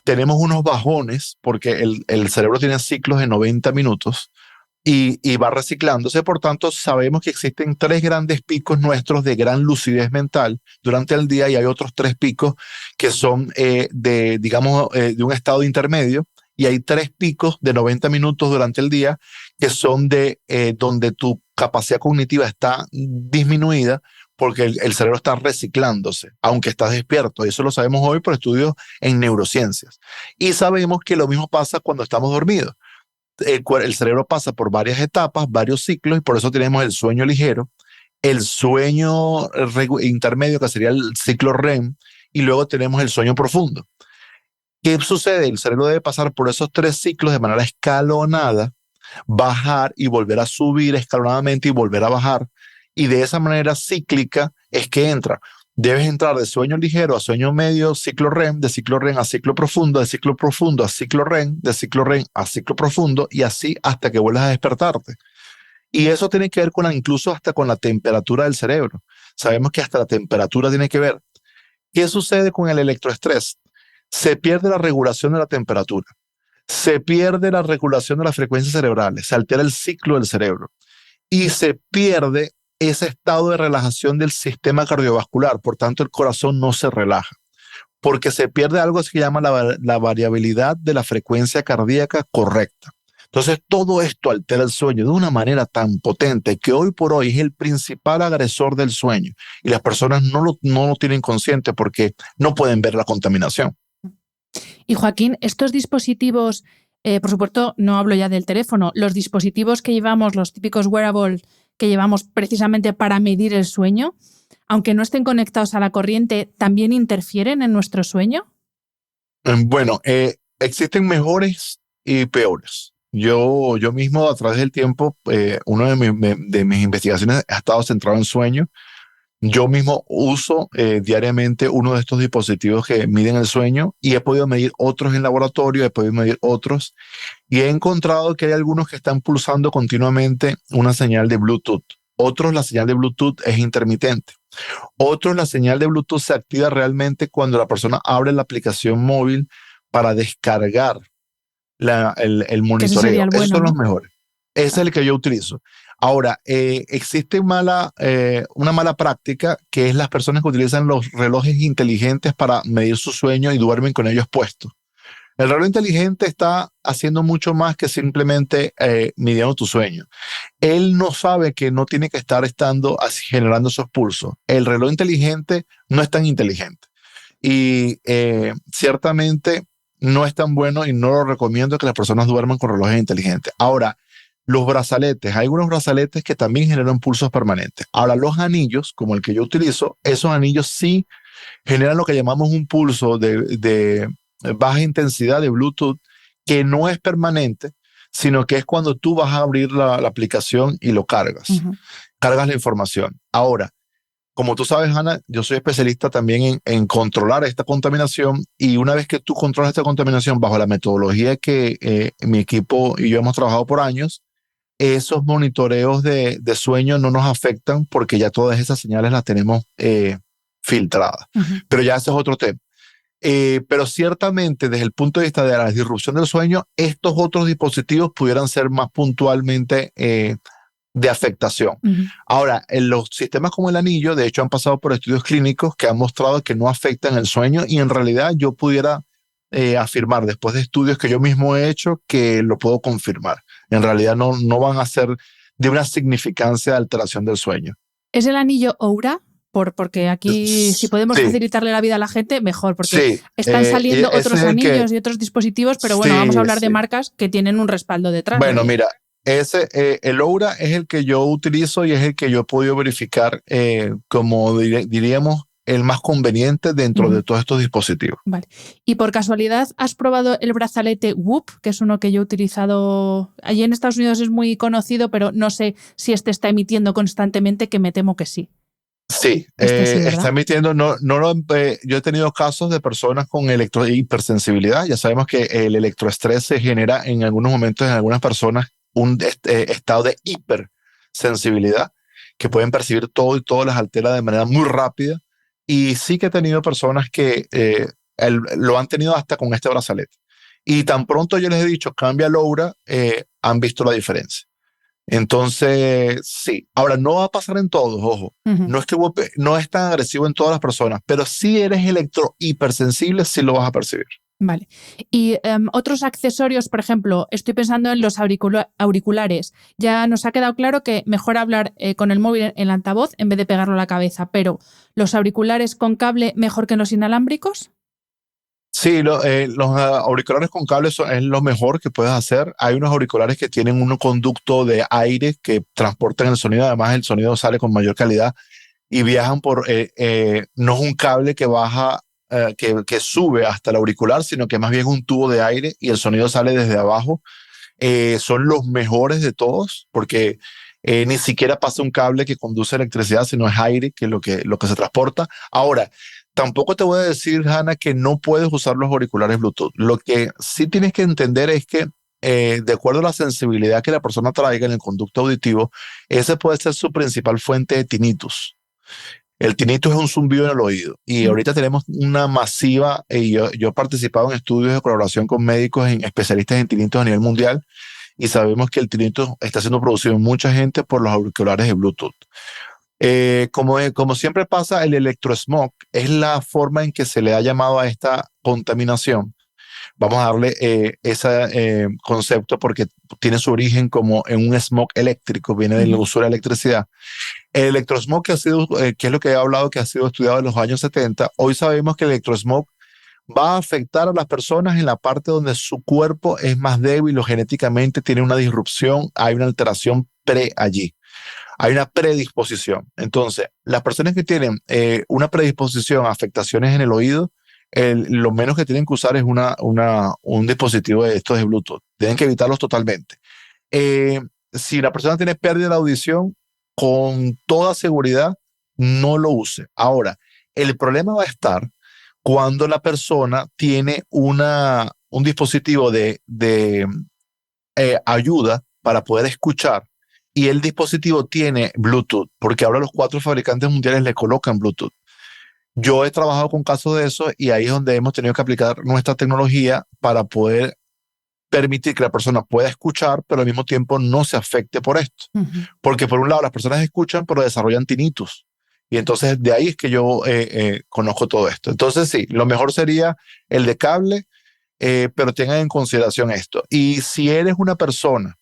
Tenemos unos bajones porque el cerebro tiene ciclos de 90 minutos y va reciclándose. Por tanto, sabemos que existen 3 grandes picos nuestros de gran lucidez mental durante el día, y hay otros 3 picos que son de un estado intermedio, y hay 3 picos de 90 minutos durante el día que son donde tu capacidad cognitiva está disminuida porque el cerebro está reciclándose, aunque estás despierto. Y eso lo sabemos hoy por estudios en neurociencias. Y sabemos que lo mismo pasa cuando estamos dormidos. El cerebro pasa por varias etapas, varios ciclos, y por eso tenemos el sueño ligero, el sueño intermedio, que sería el ciclo REM, y luego tenemos el sueño profundo. ¿Qué sucede? El cerebro debe pasar por esos 3 ciclos de manera escalonada, bajar y volver a subir escalonadamente y volver a bajar. Y de esa manera cíclica es que entra. Debes entrar de sueño ligero a sueño medio, ciclo REM, de ciclo REM a ciclo profundo, de ciclo profundo a ciclo REM, de ciclo REM a ciclo profundo, y así hasta que vuelvas a despertarte. Y eso tiene que ver incluso hasta con la temperatura del cerebro. Sabemos que hasta la temperatura tiene que ver. ¿Qué sucede con el electroestrés? Se pierde la regulación de la temperatura. se pierde la regulación de las frecuencias cerebrales, se altera el ciclo del cerebro y se pierde ese estado de relajación del sistema cardiovascular. Por tanto, el corazón no se relaja, porque se pierde algo que se llama la variabilidad de la frecuencia cardíaca correcta. Entonces, todo esto altera el sueño de una manera tan potente que hoy por hoy es el principal agresor del sueño. Y las personas no lo tienen consciente porque no pueden ver la contaminación. Y Joaquín, estos dispositivos, por supuesto, no hablo ya del teléfono, los dispositivos que llevamos, los típicos wearables que llevamos precisamente para medir el sueño, aunque no estén conectados a la corriente, ¿también interfieren en nuestro sueño? Bueno, existen mejores y peores. Yo mismo, a través del tiempo, una de mis investigaciones ha estado centrado en sueño. Yo mismo uso diariamente uno de estos dispositivos que miden el sueño y he podido medir otros en laboratorio, he podido medir otros y he encontrado que hay algunos que están pulsando continuamente una señal de Bluetooth. Otros, la señal de Bluetooth es intermitente. Otros, la señal de Bluetooth se activa realmente cuando la persona abre la aplicación móvil para descargar el monitoreo. Bueno, esos son los ¿no? mejores. Ese es el que yo utilizo. Ahora, existe una mala práctica que es las personas que utilizan los relojes inteligentes para medir su sueño y duermen con ellos puestos. El reloj inteligente está haciendo mucho más que simplemente midiendo tu sueño. Él no sabe que no tiene que estar generando esos pulsos. El reloj inteligente no es tan inteligente. Y ciertamente no es tan bueno y no lo recomiendo que las personas duerman con relojes inteligentes. Ahora, los brazaletes, hay algunos brazaletes que también generan pulsos permanentes. Ahora, los anillos, como el que yo utilizo, esos anillos sí generan lo que llamamos un pulso de baja intensidad de Bluetooth, que no es permanente, sino que es cuando tú vas a abrir la aplicación y lo cargas. Uh-huh. Cargas la información. Ahora, como tú sabes, Ana, yo soy especialista también en controlar esta contaminación y una vez que tú controlas esta contaminación bajo la metodología que mi equipo y yo hemos trabajado por años, esos monitoreos de sueño no nos afectan porque ya todas esas señales las tenemos filtradas. Uh-huh. Pero ya ese es otro tema. Pero ciertamente desde el punto de vista de la disrupción del sueño, estos otros dispositivos pudieran ser más puntualmente de afectación. Uh-huh. Ahora, en los sistemas como el anillo, de hecho han pasado por estudios clínicos que han mostrado que no afectan el sueño y en realidad yo pudiera afirmar después de estudios que yo mismo he hecho que lo puedo confirmar. En realidad no van a ser de una significancia de alteración del sueño. ¿Es el anillo Oura? Porque aquí si podemos facilitarle la vida a la gente, mejor, porque están saliendo otros anillos y otros dispositivos, pero bueno, vamos a hablar de marcas que tienen un respaldo detrás. Bueno, mira, el Oura es el que yo utilizo y es el que yo he podido verificar como diríamos el más conveniente dentro de todos estos dispositivos. Vale. Y por casualidad, ¿has probado el brazalete Whoop, que es uno que yo he utilizado? Allí en Estados Unidos es muy conocido, pero no sé si este está emitiendo constantemente, que me temo que sí. Sí, está emitiendo, yo he tenido casos de personas con hipersensibilidad. Ya sabemos que el electroestrés se genera en algunos momentos en algunas personas un estado de hipersensibilidad que pueden percibir todo y todo les altera de manera muy rápida. Y sí que he tenido personas que lo han tenido hasta con este brazalete. Y tan pronto yo les he dicho, cambia el Oura, han visto la diferencia. Entonces, sí. Ahora, no va a pasar en todos, ojo. Uh-huh. No es tan agresivo en todas las personas, pero si eres hipersensible, sí lo vas a percibir. Vale. Y otros accesorios, por ejemplo, estoy pensando en los auriculares. Ya nos ha quedado claro que mejor hablar con el móvil en el altavoz en vez de pegarlo a la cabeza, pero ¿los auriculares con cable mejor que los inalámbricos? Sí, los auriculares con cable es lo mejor que puedes hacer. Hay unos auriculares que tienen un conducto de aire que transportan el sonido. Además, el sonido sale con mayor calidad y viajan por... no es un cable que baja, que sube hasta el auricular, sino que más bien es un tubo de aire y el sonido sale desde abajo. Son los mejores de todos porque ni siquiera pasa un cable que conduce electricidad, sino es aire que lo que se transporta. Ahora, tampoco te voy a decir, Hannah, que no puedes usar los auriculares Bluetooth. Lo que sí tienes que entender es que de acuerdo a la sensibilidad que la persona traiga en el conducto auditivo, ese puede ser su principal fuente de tinnitus. El tinnitus es un zumbido en el oído y ahorita tenemos una masiva, yo he participado en estudios de colaboración con médicos especialistas en tinnitus a nivel mundial y sabemos que el tinnitus está siendo producido en mucha gente por los auriculares de Bluetooth. Como siempre pasa, el electrosmog es la forma en que se le ha llamado a esta contaminación. Vamos a darle ese concepto porque tiene su origen como en un smog eléctrico, viene del uso de la electricidad. El electrosmog, que es lo que he hablado, que ha sido estudiado en los años 70, hoy sabemos que el electrosmog va a afectar a las personas en la parte donde su cuerpo es más débil o genéticamente tiene una disrupción, hay una alteración allí. Hay una predisposición. Entonces, las personas que tienen una predisposición a afectaciones en el oído, lo menos que tienen que usar es un dispositivo de estos de Bluetooth. Tienen que evitarlos totalmente. Si la persona tiene pérdida de audición, con toda seguridad, no lo use. Ahora, el problema va a estar cuando la persona tiene un dispositivo de ayuda para poder escuchar y el dispositivo tiene Bluetooth, porque ahora los 4 fabricantes mundiales le colocan Bluetooth. Yo he trabajado con casos de eso y ahí es donde hemos tenido que aplicar nuestra tecnología para poder permitir que la persona pueda escuchar, pero al mismo tiempo no se afecte por esto. Porque por un lado las personas escuchan, pero desarrollan tinnitus. Y entonces de ahí es que yo conozco todo esto. Entonces sí, lo mejor sería el de cable, pero tengan en consideración esto. Y si eres una persona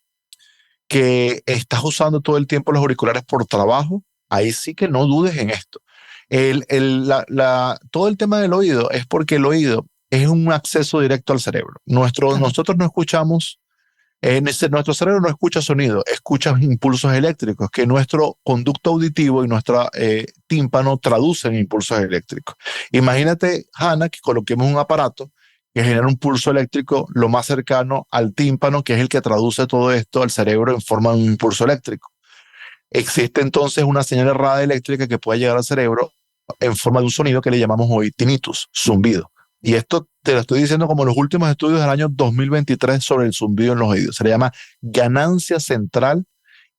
que estás usando todo el tiempo los auriculares por trabajo, ahí sí que no dudes en esto. Todo el tema del oído es porque el oído es un acceso directo al cerebro. Nosotros no escuchamos, nuestro cerebro no escucha sonido, escucha impulsos eléctricos que nuestro conducto auditivo y nuestro tímpano traducen en impulsos eléctricos. Imagínate, Hannah, que coloquemos un aparato que genera un pulso eléctrico lo más cercano al tímpano, que es el que traduce todo esto al cerebro en forma de un impulso eléctrico. Existe entonces una señal errada eléctrica que puede llegar al cerebro en forma de un sonido que le llamamos hoy tinnitus, zumbido. Y esto te lo estoy diciendo como los últimos estudios del año 2023 sobre el zumbido en los oídos. Se le llama ganancia central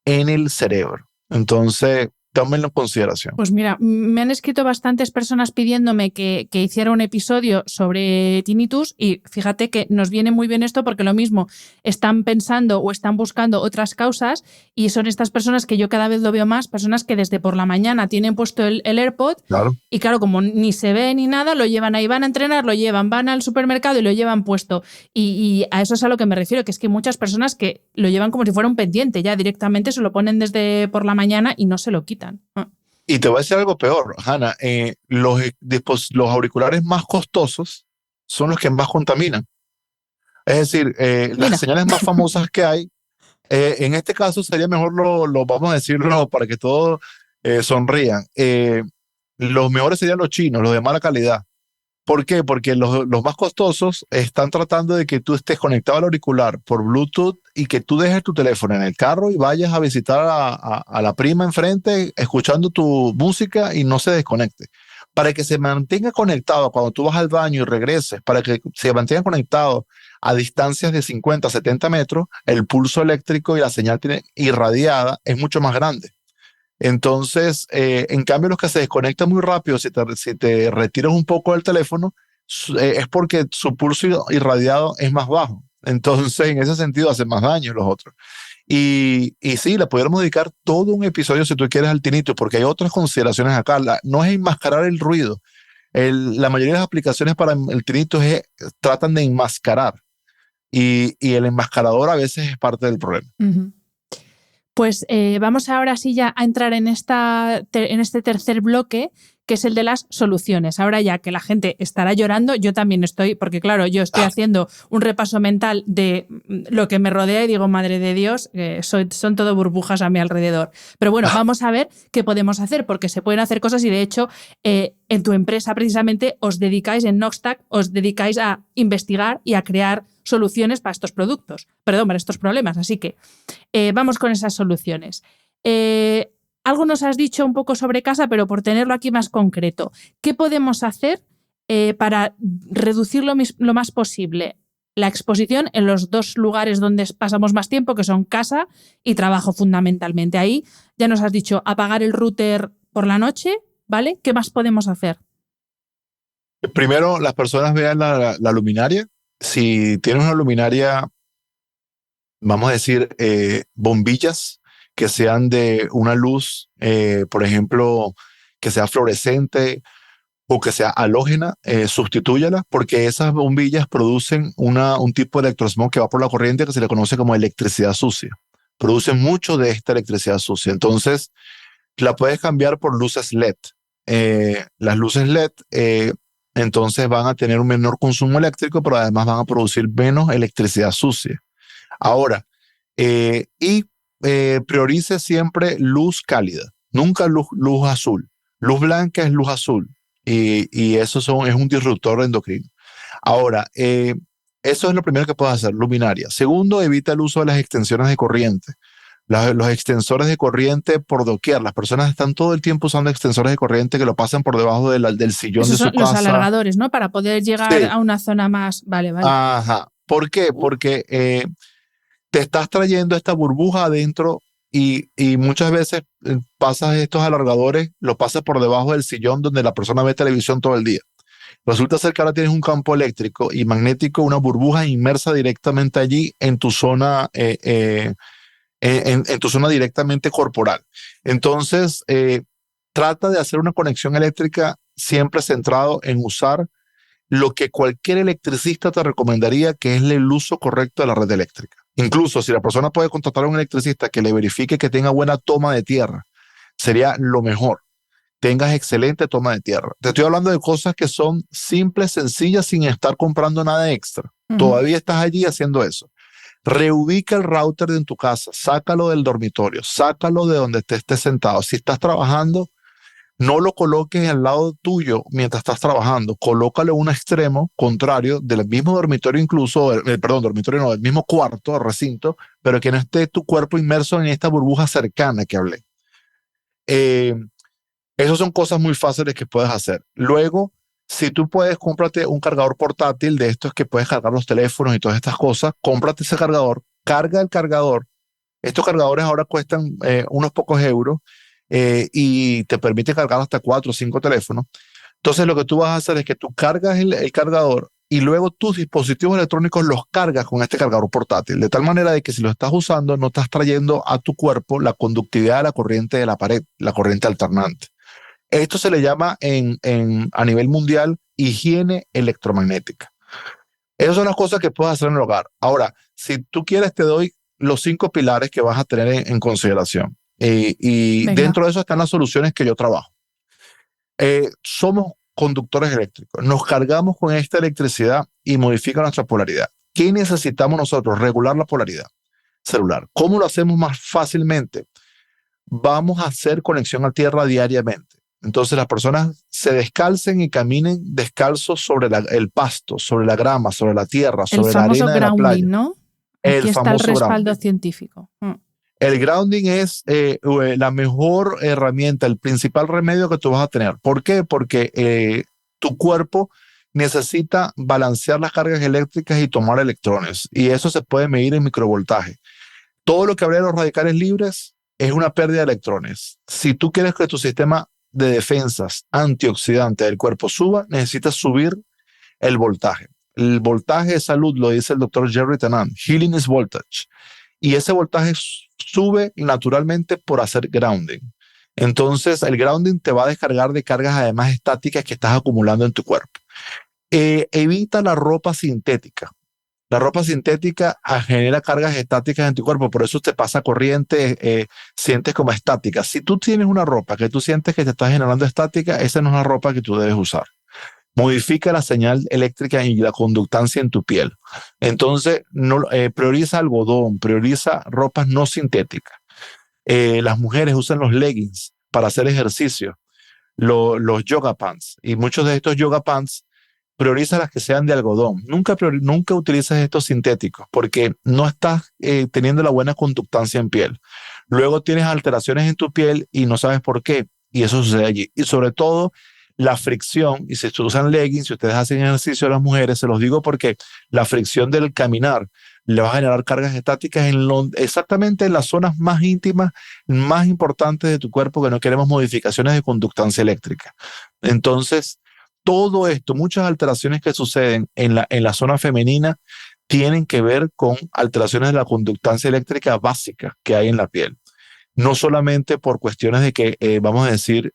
en el cerebro. Entonces, tómenlo en consideración. Pues mira, me han escrito bastantes personas pidiéndome que hiciera un episodio sobre tinnitus y fíjate que nos viene muy bien esto porque lo mismo están pensando o están buscando otras causas y son estas personas que yo cada vez lo veo más, personas que desde por la mañana tienen puesto el AirPod y claro, como ni se ve ni nada, lo llevan ahí, van a entrenar, lo llevan, van al supermercado y lo llevan puesto. Y a eso es a lo que me refiero, que es que hay muchas personas que lo llevan como si fuera un pendiente, ya directamente se lo ponen desde por la mañana y no se lo quitan. Y te voy a decir algo peor, Hannah. Los auriculares más costosos son los que más contaminan. Es decir, las señales más famosas que hay, en este caso sería mejor lo vamos a decirlo para que todos sonrían. Los mejores serían los chinos, los de mala calidad. ¿Por qué? Porque los más costosos están tratando de que tú estés conectado al auricular por Bluetooth y que tú dejes tu teléfono en el carro y vayas a visitar a la prima enfrente escuchando tu música y no se desconecte. Para que se mantenga conectado cuando tú vas al baño y regreses, para que se mantenga conectado a distancias de 50, 70 metros, el pulso eléctrico y la señal irradiada es mucho más grande. Entonces, en cambio, los que se desconectan muy rápido, si te retiras un poco del teléfono, es porque su pulso irradiado es más bajo. Entonces, en ese sentido, hacen más daño los otros. Y sí, le pudiéramos dedicar todo un episodio, si tú quieres, al tinnitus, porque hay otras consideraciones acá. No es enmascarar el ruido. La mayoría de las aplicaciones para el tinnitus tratan de enmascarar. Y el enmascarador a veces es parte del problema. Uh-huh. Pues vamos ahora sí ya a entrar en este tercer bloque, que es el de las soluciones. Ahora ya que la gente estará llorando, yo también estoy, porque claro, yo estoy haciendo un repaso mental de lo que me rodea y digo, madre de Dios, son todo burbujas a mi alrededor. Pero bueno, vamos a ver qué podemos hacer, porque se pueden hacer cosas y de hecho en tu empresa precisamente en Noxtac, os dedicáis a investigar y a crear soluciones para estos para estos problemas. Así que vamos con esas soluciones. Algo nos has dicho un poco sobre casa, pero por tenerlo aquí más concreto, ¿qué podemos hacer para reducir lo más posible la exposición en los dos lugares donde pasamos más tiempo, que son casa y trabajo fundamentalmente? Ahí ya nos has dicho apagar el router por la noche ¿vale? ¿Qué más podemos hacer? Primero, las personas vean la luminaria. Si tienes una luminaria, vamos a decir, bombillas que sean de una luz, por ejemplo, que sea fluorescente o que sea halógena, sustitúyala, porque esas bombillas producen un tipo de electrosmog que va por la corriente que se le conoce como electricidad sucia. Producen mucho de esta electricidad sucia. Entonces, la puedes cambiar por luces LED. Las luces LED, entonces van a tener un menor consumo eléctrico, pero además van a producir menos electricidad sucia. Ahora, priorice siempre luz cálida, nunca luz azul. Luz blanca es luz azul y eso es un disruptor endocrino. Ahora, eso es lo primero que puedes hacer, luminaria. Segundo, evita el uso de las extensiones de corriente. Los extensores de corriente por doquier. Las personas están todo el tiempo usando extensores de corriente que lo pasan por debajo del sillón Esos de su son casa. los alargadores, ¿no? Para poder llegar Sí. a una zona más... Vale. Ajá. ¿Por qué? Porque te estás trayendo esta burbuja adentro y muchas veces pasas estos alargadores, lo pasas por debajo del sillón donde la persona ve televisión todo el día. Resulta ser que ahora tienes un campo eléctrico y magnético, una burbuja inmersa directamente allí en tu zona, en tu zona directamente corporal. Entonces, trata de hacer una conexión eléctrica siempre centrado en usar lo que cualquier electricista te recomendaría, que es el uso correcto de la red eléctrica. Incluso si la persona puede contratar a un electricista que le verifique que tenga buena toma de tierra, sería lo mejor. Tengas excelente toma de tierra. Te estoy hablando de cosas que son simples, sencillas, sin estar comprando nada extra. Todavía estás allí haciendo eso. Reubica el router en tu casa, sácalo del dormitorio, sácalo de donde te estés sentado. Si estás trabajando, no lo coloques al lado tuyo mientras estás trabajando. Colócalo en un extremo contrario del mismo dormitorio, incluso, dormitorio no, del mismo cuarto, recinto, pero que no esté tu cuerpo inmerso en esta burbuja cercana que hablé. Esas son cosas muy fáciles que puedes hacer. Luego, si tú puedes, cómprate un cargador portátil de estos que puedes cargar los teléfonos y todas estas cosas. Cómprate ese cargador, carga el cargador. Estos cargadores ahora cuestan unos pocos euros y te permite cargar hasta 4 o 5 teléfonos. Entonces, lo que tú vas a hacer es que tú cargas el cargador y luego tus dispositivos electrónicos los cargas con este cargador portátil, de tal manera de que si lo estás usando, no estás trayendo a tu cuerpo la conductividad de la corriente de la pared, la corriente alternante. Esto se le llama a nivel mundial higiene electromagnética. Esas son las cosas que puedes hacer en el hogar. Ahora, si tú quieres, te doy los 5 pilares que vas a tener en consideración. Y dentro de eso están las soluciones que yo trabajo. Somos conductores eléctricos. Nos cargamos con esta electricidad y modifica nuestra polaridad. ¿Qué necesitamos nosotros? Regular la polaridad celular. ¿Cómo lo hacemos más fácilmente? Vamos a hacer conexión a tierra diariamente. Entonces las personas se descalcen y caminen descalzos sobre el pasto, sobre la grama, sobre la tierra, sobre la arena de la playa. ¿No? Aquí está el respaldo científico. El grounding es la mejor herramienta, el principal remedio que tú vas a tener. ¿Por qué? Porque tu cuerpo necesita balancear las cargas eléctricas y tomar electrones. Y eso se puede medir en microvoltaje. Todo lo que hablé de los radicales libres es una pérdida de electrones. Si tú quieres que tu sistema de defensas antioxidantes del cuerpo suba, necesitas subir el voltaje. El voltaje de salud lo dice el doctor Jerry Tennant. Healing is voltage. Y ese voltaje sube naturalmente por hacer grounding. Entonces, el grounding te va a descargar de cargas además estáticas que estás acumulando en tu cuerpo. Evita la ropa sintética. La ropa sintética genera cargas estáticas en tu cuerpo, por eso te pasa corriente, sientes como estática. Si tú tienes una ropa que tú sientes que te está generando estática, esa no es la ropa que tú debes usar. Modifica la señal eléctrica y la conductancia en tu piel. Entonces, prioriza algodón, prioriza ropas no sintéticas. Las mujeres usan los leggings para hacer ejercicio, los yoga pants, y muchos de estos yoga pants prioriza las que sean de algodón. Nunca utilices estos sintéticos porque no estás teniendo la buena conductancia en piel. Luego tienes alteraciones en tu piel y no sabes por qué. Y eso sucede allí. Y sobre todo, la fricción. Y si usan leggings, si ustedes hacen ejercicio, las mujeres, se los digo porque la fricción del caminar le vas a generar cargas estáticas exactamente en las zonas más íntimas, más importantes de tu cuerpo, que no queremos modificaciones de conductancia eléctrica. Entonces, todo esto, muchas alteraciones que suceden en la zona femenina, tienen que ver con alteraciones de la conductancia eléctrica básica que hay en la piel. No solamente por cuestiones de que, vamos a decir,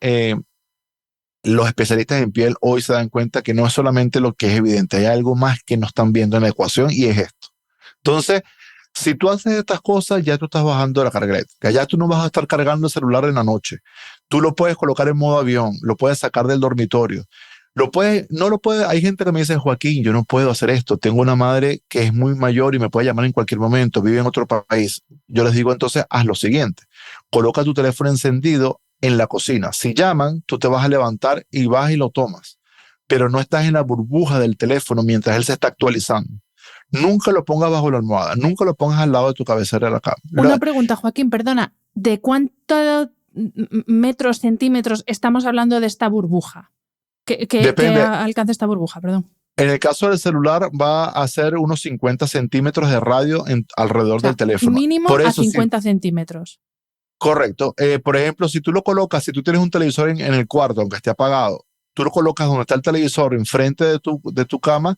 los especialistas en piel hoy se dan cuenta que no es solamente lo que es evidente, hay algo más que no están viendo en la ecuación y es esto. Entonces, si tú haces estas cosas, ya tú estás bajando la carga eléctrica, ya tú no vas a estar cargando el celular en la noche. Tú lo puedes colocar en modo avión, lo puedes sacar del dormitorio. No lo puede, hay gente que me dice, Joaquín, yo no puedo hacer esto, tengo una madre que es muy mayor y me puede llamar en cualquier momento, vive en otro país. Yo les digo entonces, haz lo siguiente, coloca tu teléfono encendido en la cocina. Si llaman, tú te vas a levantar y vas y lo tomas, pero no estás en la burbuja del teléfono mientras él se está actualizando. Nunca lo pongas bajo la almohada, nunca lo pongas al lado de tu cabecera de la cama. Una pregunta, Joaquín, perdona, ¿de cuántos metros, centímetros estamos hablando de esta burbuja? ¿Qué alcanza esta burbuja? Perdón. En el caso del celular va a ser unos 50 centímetros de radio alrededor del teléfono. Mínimo por eso, a 50 centímetros. Correcto. Por ejemplo, si tú lo colocas, si tú tienes un televisor en el cuarto, aunque esté apagado, tú lo colocas donde está el televisor, enfrente de tu cama,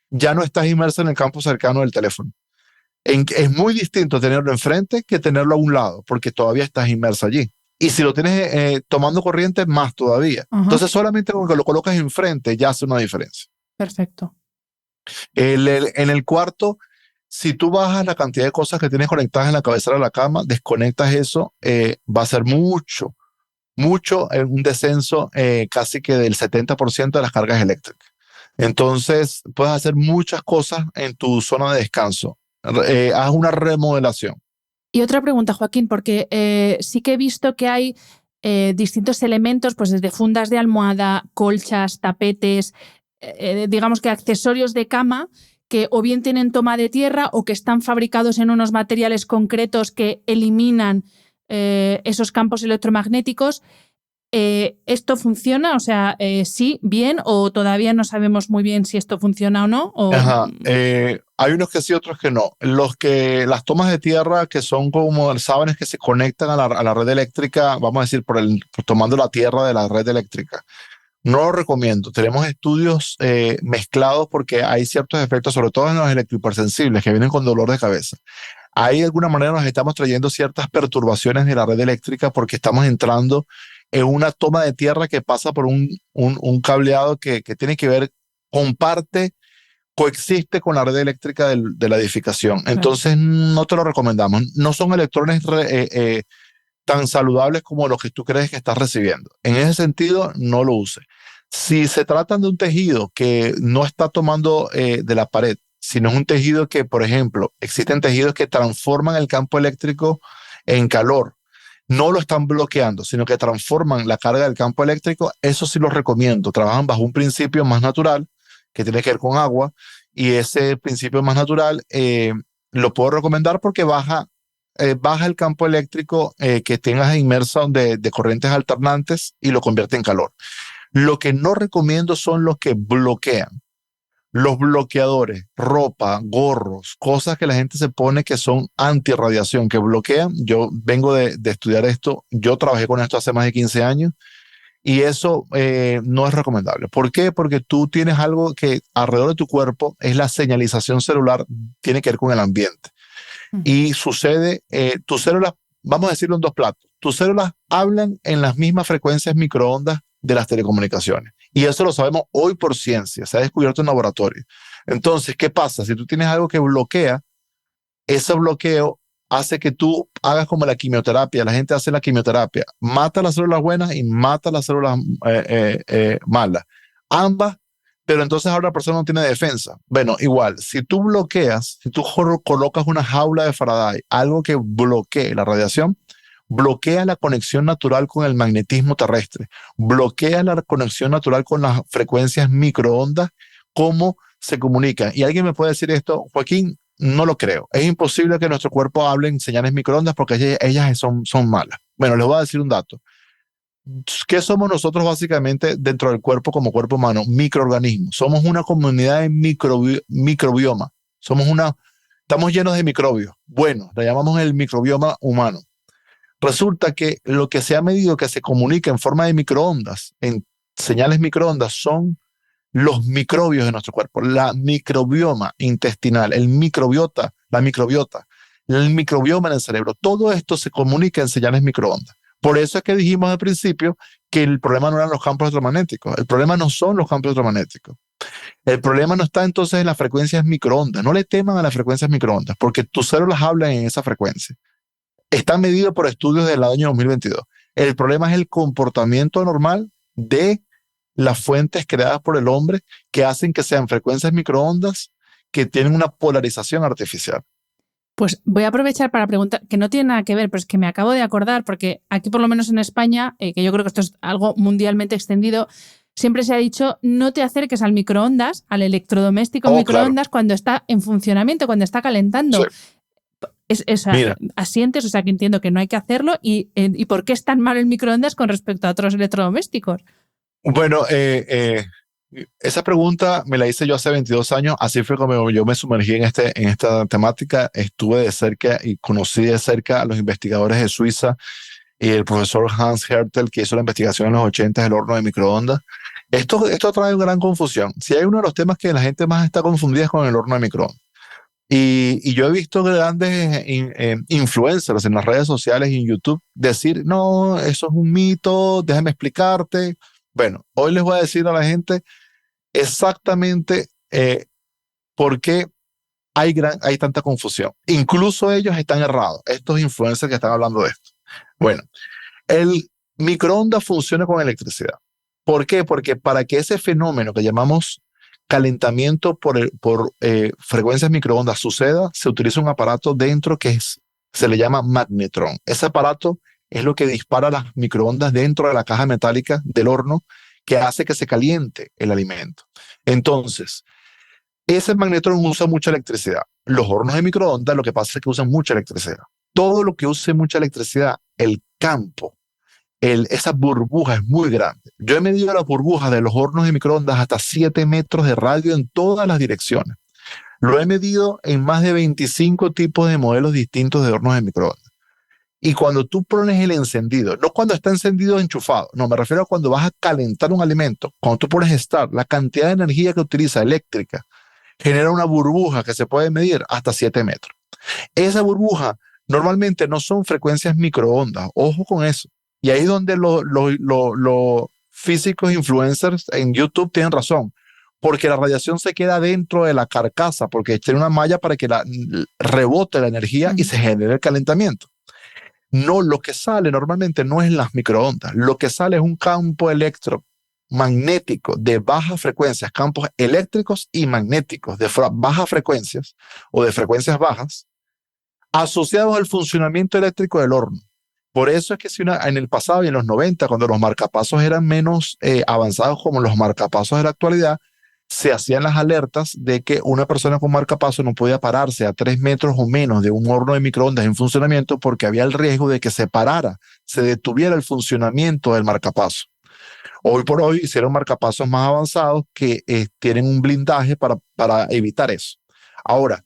ya no estás inmerso en el campo cercano del teléfono. Es muy distinto tenerlo enfrente que tenerlo a un lado, porque todavía estás inmerso allí. Y si lo tienes tomando corriente, más todavía. Uh-huh. Entonces, solamente con que lo colocas enfrente ya hace una diferencia. Perfecto. En el cuarto, si tú bajas la cantidad de cosas que tienes conectadas en la cabecera de la cama, desconectas eso, va a ser mucho, un descenso casi que del 70% de las cargas eléctricas. Entonces, puedes hacer muchas cosas en tu zona de descanso. Haz una remodelación. Y otra pregunta, Joaquín, porque sí que he visto que hay distintos elementos, pues desde fundas de almohada, colchas, tapetes, digamos que accesorios de cama que o bien tienen toma de tierra o que están fabricados en unos materiales concretos que eliminan esos campos electromagnéticos. ¿Esto funciona? O sea, sí, bien, o todavía no sabemos muy bien si esto funciona o no. Ajá. Hay unos que sí, otros que no. Las tomas de tierra que son como sábanas que se conectan a la red eléctrica, vamos a decir, por tomando la tierra de la red eléctrica. No lo recomiendo. Tenemos estudios mezclados porque hay ciertos efectos, sobre todo en los electrohipersensibles que vienen con dolor de cabeza. Ahí de alguna manera nos estamos trayendo ciertas perturbaciones de la red eléctrica porque estamos entrando en una toma de tierra que pasa por un cableado que tiene que ver, coexiste con la red eléctrica de la edificación. Entonces no te lo recomendamos. No son electrones tan saludables como los que tú crees que estás recibiendo. En ese sentido, no lo uses. Si se trata de un tejido que no está tomando de la pared, sino es un tejido que, por ejemplo, existen tejidos que transforman el campo eléctrico en calor, no lo están bloqueando, sino que transforman la carga del campo eléctrico, eso sí lo recomiendo. Trabajan bajo un principio más natural, que tiene que ver con agua, y ese principio más natural lo puedo recomendar porque baja el campo eléctrico que tengas inmerso de corrientes alternantes y lo convierte en calor. Lo que no recomiendo son los que bloquean. Los bloqueadores, ropa, gorros, cosas que la gente se pone que son antirradiación, que bloquean. Yo vengo de estudiar esto, yo trabajé con esto hace más de 15 años y eso no es recomendable. ¿Por qué? Porque tú tienes algo que alrededor de tu cuerpo es la señalización celular, tiene que ver con el ambiente. Y sucede, tus células, vamos a decirlo en dos platos, tus células hablan en las mismas frecuencias microondas de las telecomunicaciones. Y eso lo sabemos hoy por ciencia, se ha descubierto en laboratorio. Entonces, ¿qué pasa? Si tú tienes algo que bloquea, ese bloqueo hace que tú hagas como la quimioterapia. La gente hace la quimioterapia, mata las células buenas y mata las células malas. Ambas, pero entonces ahora la persona no tiene defensa. Bueno, igual, si tú bloqueas, si tú colocas una jaula de Faraday, algo que bloquee la radiación, bloquea la conexión natural con el magnetismo terrestre, bloquea la conexión natural con las frecuencias microondas, cómo se comunican. Y alguien me puede decir esto, Joaquín, no lo creo. Es imposible que nuestro cuerpo hable en señales microondas porque ellas son malas. Bueno, les voy a decir un dato. ¿Qué somos nosotros básicamente dentro del cuerpo como cuerpo humano? Microorganismos. Somos una comunidad de microbioma. Somos Estamos llenos de microbios. Bueno, le llamamos el microbioma humano. Resulta que lo que se ha medido que se comunica en forma de microondas, en señales microondas, son los microbios de nuestro cuerpo, la microbioma intestinal, el microbiota, la microbiota, el microbioma en el cerebro. Todo esto se comunica en señales microondas. Por eso es que dijimos al principio que el problema no eran los campos electromagnéticos. El problema no son los campos electromagnéticos. El problema no está entonces en las frecuencias microondas. No le teman a las frecuencias microondas porque tus células hablan en esa frecuencia. Está medido por estudios del año 2022. El problema es el comportamiento anormal de las fuentes creadas por el hombre que hacen que sean frecuencias microondas que tienen una polarización artificial. Pues voy a aprovechar para preguntar, que no tiene nada que ver, pero es que me acabo de acordar, porque aquí por lo menos en España, que yo creo que esto es algo mundialmente extendido, siempre se ha dicho no te acerques al microondas, al electrodoméstico microondas, claro, cuando está en funcionamiento, cuando está calentando. Sí. Asientes, o sea que entiendo que no hay que hacerlo. ¿Y por qué es tan malo el microondas con respecto a otros electrodomésticos? Bueno, esa pregunta me la hice yo hace 22 años, así fue como yo me sumergí en esta temática. Estuve de cerca y conocí de cerca a los investigadores de Suiza y el profesor Hans Hertel, que hizo la investigación en los 80 del horno de microondas. Esto trae una gran confusión. Si hay uno de los temas que la gente más está confundida es con el horno de microondas. Y yo he visto grandes influencers en las redes sociales y en YouTube decir, no, eso es un mito, déjame explicarte. Bueno, hoy les voy a decir a la gente exactamente por qué hay tanta confusión. Incluso ellos están errados, estos influencers que están hablando de esto. Bueno, el microondas funciona con electricidad. ¿Por qué? Porque para que ese fenómeno que llamamos calentamiento por frecuencias microondas suceda, se utiliza un aparato dentro que se le llama magnetrón. Ese aparato es lo que dispara las microondas dentro de la caja metálica del horno, que hace que se caliente el alimento. Entonces, ese magnetrón usa mucha electricidad. Los hornos de microondas lo que pasa es que usan mucha electricidad. Todo lo que use mucha electricidad, el campo, esa burbuja es muy grande. Yo he medido las burbujas de los hornos de microondas hasta 7 metros de radio en todas las direcciones. Lo he medido en más de 25 tipos de modelos distintos de hornos de microondas. Y cuando tú pones el encendido, no cuando está encendido enchufado, no, me refiero a cuando vas a calentar un alimento, cuando tú pones start, la cantidad de energía que utiliza eléctrica genera una burbuja que se puede medir hasta 7 metros. Esa burbuja normalmente no son frecuencias microondas, ojo con eso. Y ahí es donde los físicos influencers en YouTube tienen razón, porque la radiación se queda dentro de la carcasa, porque tiene una malla para que rebote la energía y se genere el calentamiento. No, lo que sale normalmente no es las microondas, lo que sale es un campo electromagnético de bajas frecuencias, campos eléctricos y magnéticos de bajas frecuencias o de frecuencias bajas, asociados al funcionamiento eléctrico del horno. Por eso es que en el pasado y en los 90, cuando los marcapasos eran menos avanzados como los marcapasos de la actualidad, se hacían las alertas de que una persona con marcapaso no podía pararse a 3 metros o menos de un horno de microondas en funcionamiento porque había el riesgo de que se detuviera el funcionamiento del marcapaso. Hoy por hoy hicieron marcapasos más avanzados que tienen un blindaje para evitar eso. Ahora,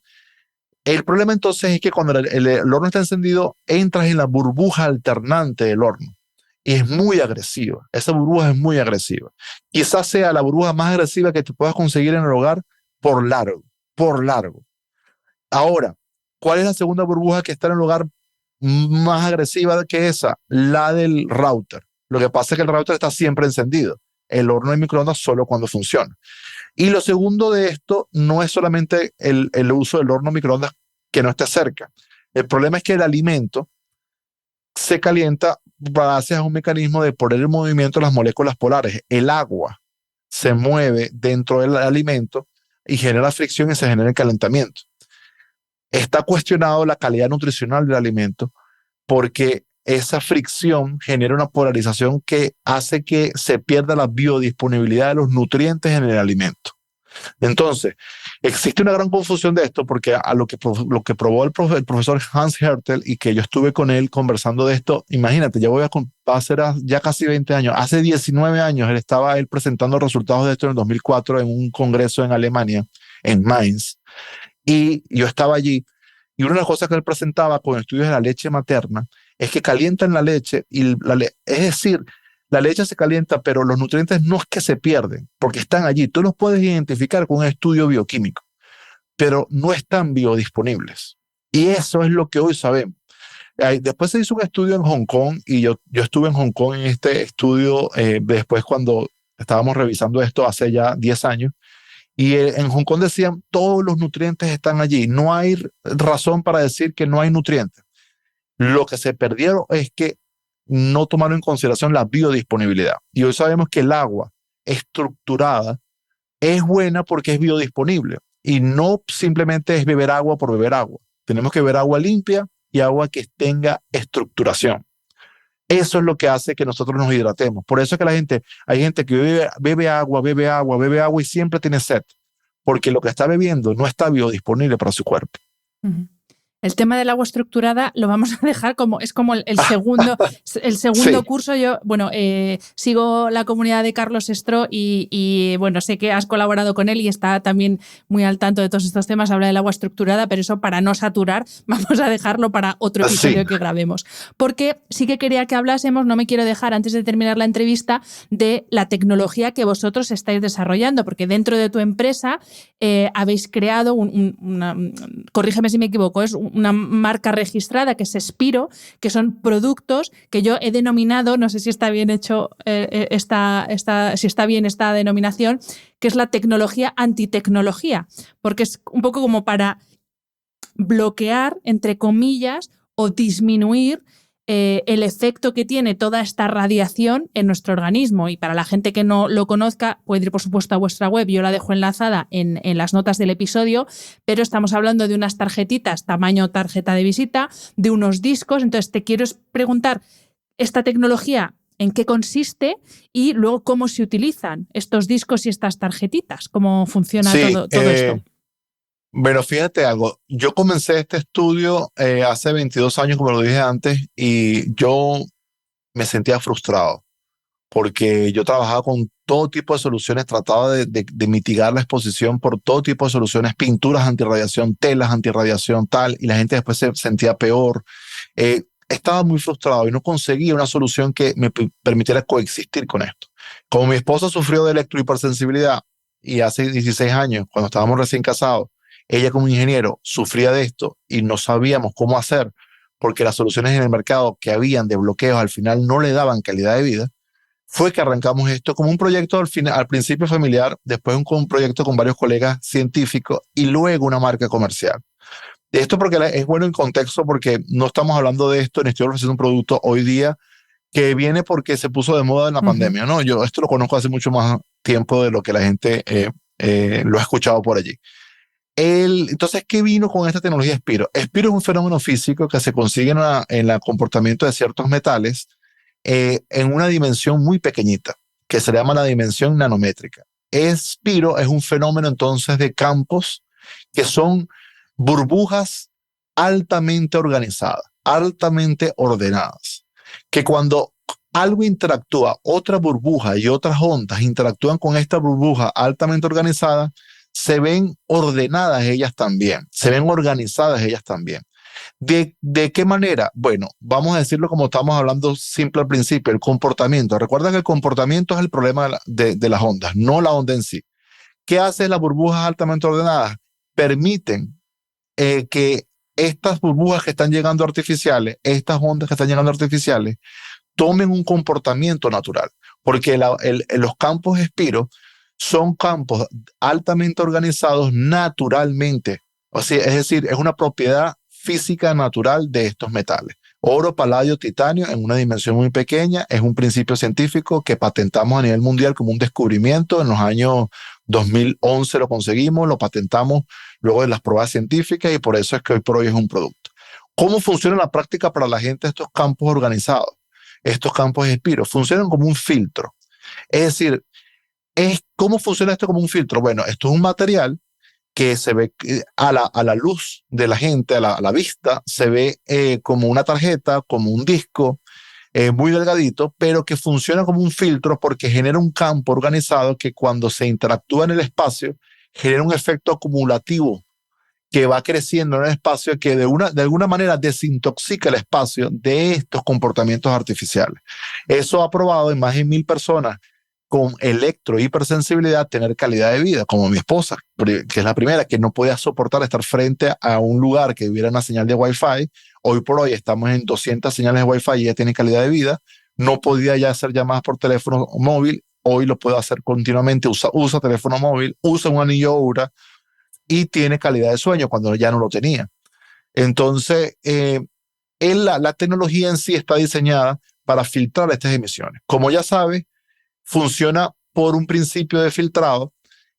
el problema entonces es que cuando el horno está encendido, entras en la burbuja alternante del horno y es muy agresiva. Esa burbuja es muy agresiva. Quizás sea la burbuja más agresiva que te puedas conseguir en el hogar por largo. Ahora, ¿cuál es la segunda burbuja que está en el hogar más agresiva que esa? La del router. Lo que pasa es que el router está siempre encendido. El horno de microondas solo cuando funciona. Y lo segundo de esto no es solamente el uso del horno microondas que no esté cerca. El problema es que el alimento se calienta gracias a un mecanismo de poner en movimiento las moléculas polares. El agua se mueve dentro del alimento y genera fricción y se genera el calentamiento. Está cuestionado la calidad nutricional del alimento porque esa fricción genera una polarización que hace que se pierda la biodisponibilidad de los nutrientes en el alimento. Entonces, existe una gran confusión de esto porque a lo que probó el profesor Hans Hertel y que yo estuve con él conversando de esto, imagínate, va a ser ya casi 20 años, hace 19 años él estaba presentando resultados de esto en el 2004 en un congreso en Alemania, en Mainz, Y yo estaba allí, y una de las cosas que él presentaba con estudios de la leche materna es que calientan la leche, es decir, la leche se calienta, pero los nutrientes no es que se pierden, porque están allí. Tú los puedes identificar con un estudio bioquímico, pero no están biodisponibles. Y eso es lo que hoy sabemos. Después se hizo un estudio en Hong Kong, y yo estuve en Hong Kong en este estudio después cuando estábamos revisando esto hace ya 10 años, y en Hong Kong decían todos los nutrientes están allí, no hay razón para decir que no hay nutrientes. Lo que se perdieron es que no tomaron en consideración la biodisponibilidad. Y hoy sabemos que el agua estructurada es buena porque es biodisponible y no simplemente es beber agua por beber agua. Tenemos que beber agua limpia y agua que tenga estructuración. Eso es lo que hace que nosotros nos hidratemos. Por eso es que hay gente que bebe agua y siempre tiene sed, porque lo que está bebiendo no está biodisponible para su cuerpo. Uh-huh. El tema del agua estructurada lo vamos a dejar como el segundo Sí. curso. Yo, sigo la comunidad de Carlos Estro y sé que has colaborado con él y está también muy al tanto de todos estos temas. Habla del agua estructurada, pero eso, para no saturar, vamos a dejarlo para otro episodio que grabemos. Porque sí que quería que hablásemos, no me quiero dejar antes de terminar la entrevista, de la tecnología que vosotros estáis desarrollando, porque dentro de tu empresa habéis creado corrígeme si me equivoco, es una marca registrada que es Spiro, que son productos que yo he denominado, no sé si está bien hecho, si está bien esta denominación, que es la tecnología antitecnología, porque es un poco como para bloquear, entre comillas, o disminuir el efecto que tiene toda esta radiación en nuestro organismo. Y para la gente que no lo conozca, puede ir por supuesto a vuestra web, yo la dejo enlazada en las notas del episodio, pero estamos hablando de unas tarjetitas tamaño tarjeta de visita, de unos discos. Entonces te quiero preguntar, ¿esta tecnología en qué consiste y luego cómo se utilizan estos discos y estas tarjetitas? ¿Cómo funciona todo esto? Bueno, fíjate algo, yo comencé este estudio hace 22 años, como lo dije antes, y yo me sentía frustrado porque yo trabajaba con todo tipo de soluciones, trataba de mitigar la exposición por todo tipo de soluciones, pinturas antirradiación, telas antirradiación, tal, y la gente después se sentía peor. Estaba muy frustrado y no conseguía una solución que me permitiera coexistir con esto. Como mi esposa sufrió de electrohipersensibilidad y hace 16 años, cuando estábamos recién casados, ella como ingeniero sufría de esto y no sabíamos cómo hacer porque las soluciones en el mercado que habían de bloqueos al final no le daban calidad de vida. Fue que arrancamos esto como un proyecto al principio familiar, después un proyecto con varios colegas científicos y luego una marca comercial. Esto porque es bueno en contexto, porque no estamos hablando de esto ni estoy ofreciendo un producto hoy día que viene porque se puso de moda en la pandemia, ¿no? Yo esto lo conozco hace mucho más tiempo de lo que la gente lo ha escuchado por allí. Entonces, ¿qué vino con esta tecnología Spiro? Spiro es un fenómeno físico que se consigue en el comportamiento de ciertos metales en una dimensión muy pequeñita, que se llama la dimensión nanométrica. Spiro es un fenómeno entonces de campos que son burbujas altamente organizadas, altamente ordenadas, que cuando algo interactúa, otra burbuja y otras ondas interactúan con esta burbuja altamente organizada, se ven ordenadas ellas también, se ven organizadas ellas también. ¿De qué manera? Bueno, vamos a decirlo como estamos hablando simple al principio, el comportamiento. Recuerda que el comportamiento es el problema de las ondas, no la onda en sí. ¿Qué hacen las burbujas altamente ordenadas? Permiten que estas burbujas que están llegando artificiales, estas ondas que están llegando artificiales, tomen un comportamiento natural, porque los campos Spiro son campos altamente organizados naturalmente. O sea, es decir, es una propiedad física natural de estos metales. Oro, paladio, titanio en una dimensión muy pequeña es un principio científico que patentamos a nivel mundial como un descubrimiento. En los años 2011 lo conseguimos, lo patentamos luego de las pruebas científicas y por eso es que hoy por hoy es un producto. ¿Cómo funciona en la práctica para la gente estos campos organizados? Estos campos Spiro funcionan como un filtro. Es decir, ¿cómo funciona esto como un filtro? Bueno, esto es un material que se ve a la luz de la gente, a la vista, se ve como una tarjeta, como un disco, muy delgadito, pero que funciona como un filtro porque genera un campo organizado que cuando se interactúa en el espacio genera un efecto acumulativo que va creciendo en el espacio que de alguna manera desintoxica el espacio de estos comportamientos artificiales. Eso ha probado en más de 1,000 personas con hipersensibilidad tener calidad de vida, como mi esposa, que es la primera, que no podía soportar estar frente a un lugar que hubiera una señal de Wi-Fi. Hoy por hoy estamos en 200 señales de Wi-Fi y ella tiene calidad de vida. No podía ya hacer llamadas por teléfono móvil. Hoy lo puede hacer continuamente. Usa teléfono móvil, usa un anillo Oura y tiene calidad de sueño cuando ya no lo tenía. Entonces, la tecnología en sí está diseñada para filtrar estas emisiones. Como ya sabes, funciona por un principio de filtrado.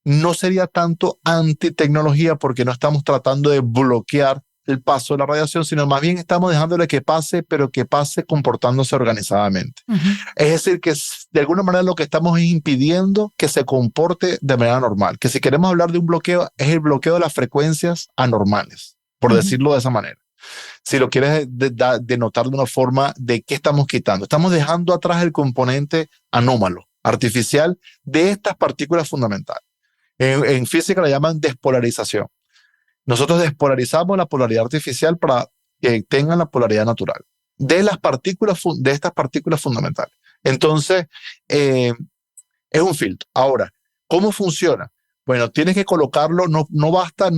No sería tanto antitecnología porque no estamos tratando de bloquear el paso de la radiación, sino más bien estamos dejándole que pase, pero que pase comportándose organizadamente. Es decir, que de alguna manera lo que estamos es impidiendo que se comporte de manera normal. Que si queremos hablar de un bloqueo, es el bloqueo de las frecuencias anormales, por decirlo de esa manera. Si lo quieres denotar de una forma de qué estamos quitando. Estamos dejando atrás el componente anómalo, artificial, de estas partículas fundamentales. En física la llaman despolarización. Nosotros despolarizamos la polaridad artificial para que tengan la polaridad natural de estas partículas fundamentales. Entonces, es un filtro. Ahora, ¿cómo funciona? Bueno, tienes que colocarlo, no basta,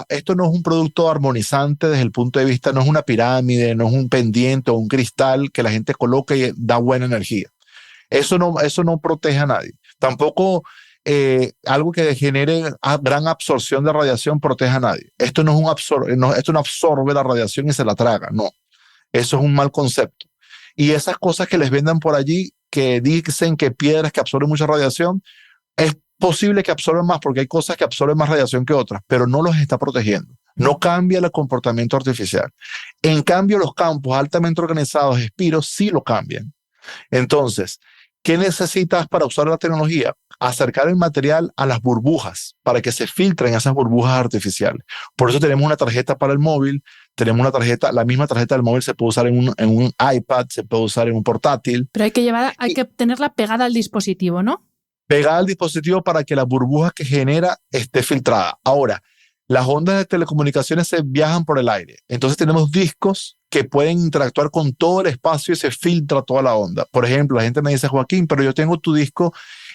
esto no es un producto armonizante desde el punto de vista, no es una pirámide, no es un pendiente o un cristal que la gente coloca y da buena energía. Eso no protege a nadie. Tampoco algo que genere gran absorción de radiación protege a nadie. Esto no absorbe la radiación y se la traga, no. Eso es un mal concepto. Y esas cosas que les vendan por allí, que dicen que piedras que absorben mucha radiación, es posible que absorben más porque hay cosas que absorben más radiación que otras, pero no los está protegiendo. No cambia el comportamiento artificial. En cambio, los campos altamente organizados, espiros, sí lo cambian. Entonces, ¿qué necesitas para usar la tecnología? Acercar el material a las burbujas para que se filtren esas burbujas artificiales. Por eso tenemos una tarjeta para el móvil, tenemos una tarjeta, la misma tarjeta del móvil se puede usar en un iPad, se puede usar en un portátil. Pero hay que tenerla pegada al dispositivo, ¿no? Pegada al dispositivo para que la burbuja que genera esté filtrada. Ahora, las ondas de telecomunicaciones se viajan por el aire. Entonces tenemos discos que pueden interactuar con todo el espacio y se filtra toda la onda. Por ejemplo, la gente me dice, Joaquín, pero yo tengo tu disco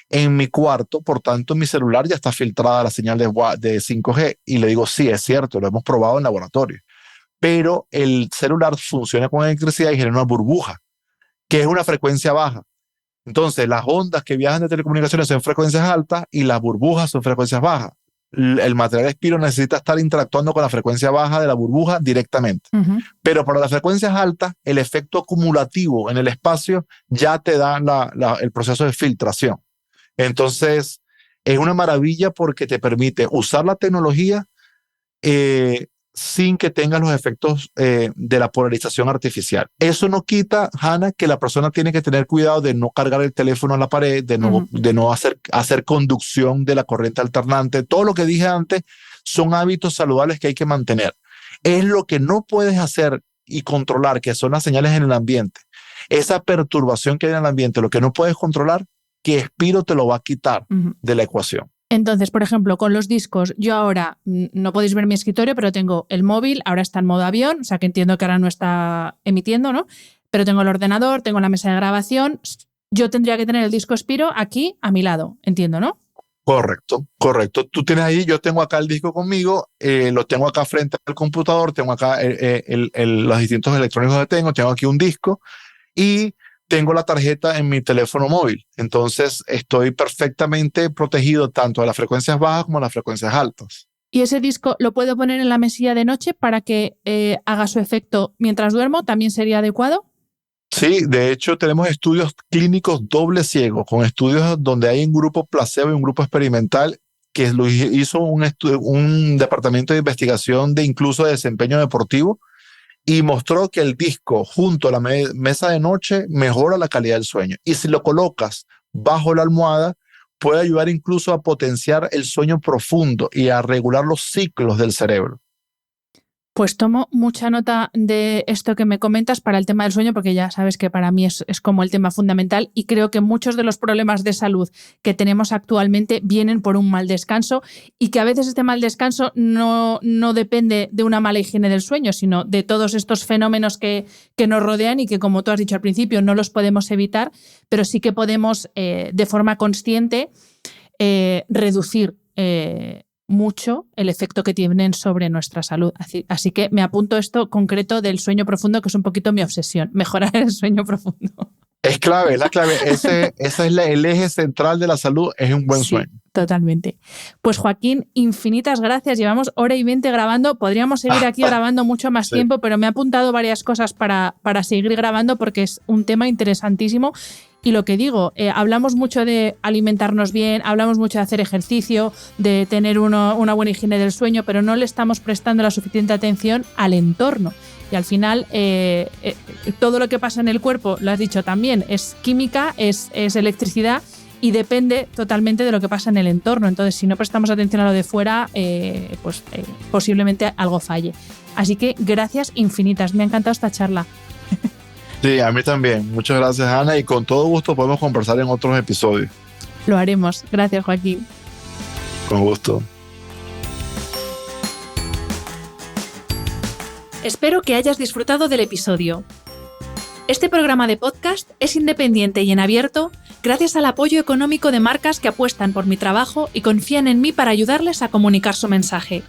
en mi cuarto, por tanto, en mi celular ya está filtrada la señal de 5G. Y le digo, sí, es cierto, lo hemos probado en laboratorio. Pero el celular funciona con electricidad y genera una burbuja, que es una frecuencia baja. Entonces, las ondas que viajan de telecomunicaciones son frecuencias altas y las burbujas son frecuencias bajas. El material espiro necesita estar interactuando con la frecuencia baja de la burbuja directamente. Pero para las frecuencias altas, el efecto acumulativo en el espacio ya te da el proceso de filtración. Entonces, es una maravilla porque te permite usar la tecnología sin que tengas los efectos de la polarización artificial. Eso no quita, Hannah, que la persona tiene que tener cuidado de no cargar el teléfono a la pared, de no hacer conducción de la corriente alternante. Todo lo que dije antes son hábitos saludables que hay que mantener. Es lo que no puedes hacer y controlar, que son las señales en el ambiente. Esa perturbación que hay en el ambiente, lo que no puedes controlar, que Espiro te lo va a quitar de la ecuación. Entonces, por ejemplo, con los discos, yo ahora, no podéis ver mi escritorio, pero tengo el móvil, ahora está en modo avión, o sea que entiendo que ahora no está emitiendo, ¿no? Pero tengo el ordenador, tengo la mesa de grabación, yo tendría que tener el disco Espiro aquí a mi lado, entiendo, ¿no? Correcto. Tú tienes ahí, yo tengo acá el disco conmigo, lo tengo acá frente al computador, tengo acá los distintos electrónicos que tengo aquí un disco y tengo la tarjeta en mi teléfono móvil. Entonces estoy perfectamente protegido tanto de las frecuencias bajas como de las frecuencias altas. ¿Y ese disco lo puedo poner en la mesilla de noche para que haga su efecto mientras duermo? ¿También sería adecuado? Sí, de hecho tenemos estudios clínicos doble ciego, con estudios donde hay un grupo placebo y un grupo experimental que lo hizo un departamento de investigación de incluso de desempeño deportivo y mostró que el disco junto a la mesa de noche mejora la calidad del sueño. Y si lo colocas bajo la almohada, puede ayudar incluso a potenciar el sueño profundo y a regular los ciclos del cerebro. Pues tomo mucha nota de esto que me comentas para el tema del sueño, porque ya sabes que para mí es como el tema fundamental, y creo que muchos de los problemas de salud que tenemos actualmente vienen por un mal descanso, y que a veces este mal descanso no depende de una mala higiene del sueño, sino de todos estos fenómenos que nos rodean y que, como tú has dicho al principio, no los podemos evitar, pero sí que podemos de forma consciente reducir mucho el efecto que tienen sobre nuestra salud. Así que me apunto esto concreto del sueño profundo, que es un poquito mi obsesión, mejorar el sueño profundo. Es clave, es la clave. Ese es el eje central de la salud, es un buen sueño. Totalmente. Pues Joaquín, infinitas gracias. Llevamos 1:20 grabando. Podríamos seguir aquí grabando mucho más tiempo, pero me he apuntado varias cosas para seguir grabando porque es un tema interesantísimo. Y lo que digo, hablamos mucho de alimentarnos bien, hablamos mucho de hacer ejercicio, de tener una buena higiene del sueño, pero no le estamos prestando la suficiente atención al entorno. Y al final, todo lo que pasa en el cuerpo, lo has dicho también, es química, es electricidad y depende totalmente de lo que pasa en el entorno. Entonces, si no prestamos atención a lo de fuera, posiblemente algo falle. Así que gracias infinitas. Me ha encantado esta charla. Sí, a mí también. Muchas gracias, Ana, y con todo gusto podemos conversar en otros episodios. Lo haremos. Gracias, Joaquín. Con gusto. Espero que hayas disfrutado del episodio. Este programa de podcast es independiente y en abierto gracias al apoyo económico de marcas que apuestan por mi trabajo y confían en mí para ayudarles a comunicar su mensaje.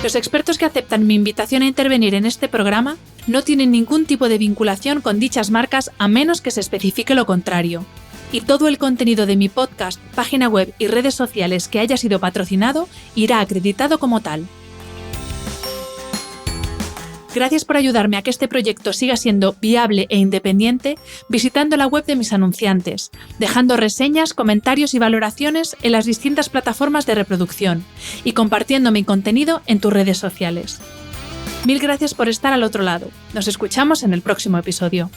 Los expertos que aceptan mi invitación a intervenir en este programa no tienen ningún tipo de vinculación con dichas marcas a menos que se especifique lo contrario. Y todo el contenido de mi podcast, página web y redes sociales que haya sido patrocinado irá acreditado como tal. Gracias por ayudarme a que este proyecto siga siendo viable e independiente visitando la web de mis anunciantes, dejando reseñas, comentarios y valoraciones en las distintas plataformas de reproducción y compartiendo mi contenido en tus redes sociales. Mil gracias por estar al otro lado. Nos escuchamos en el próximo episodio.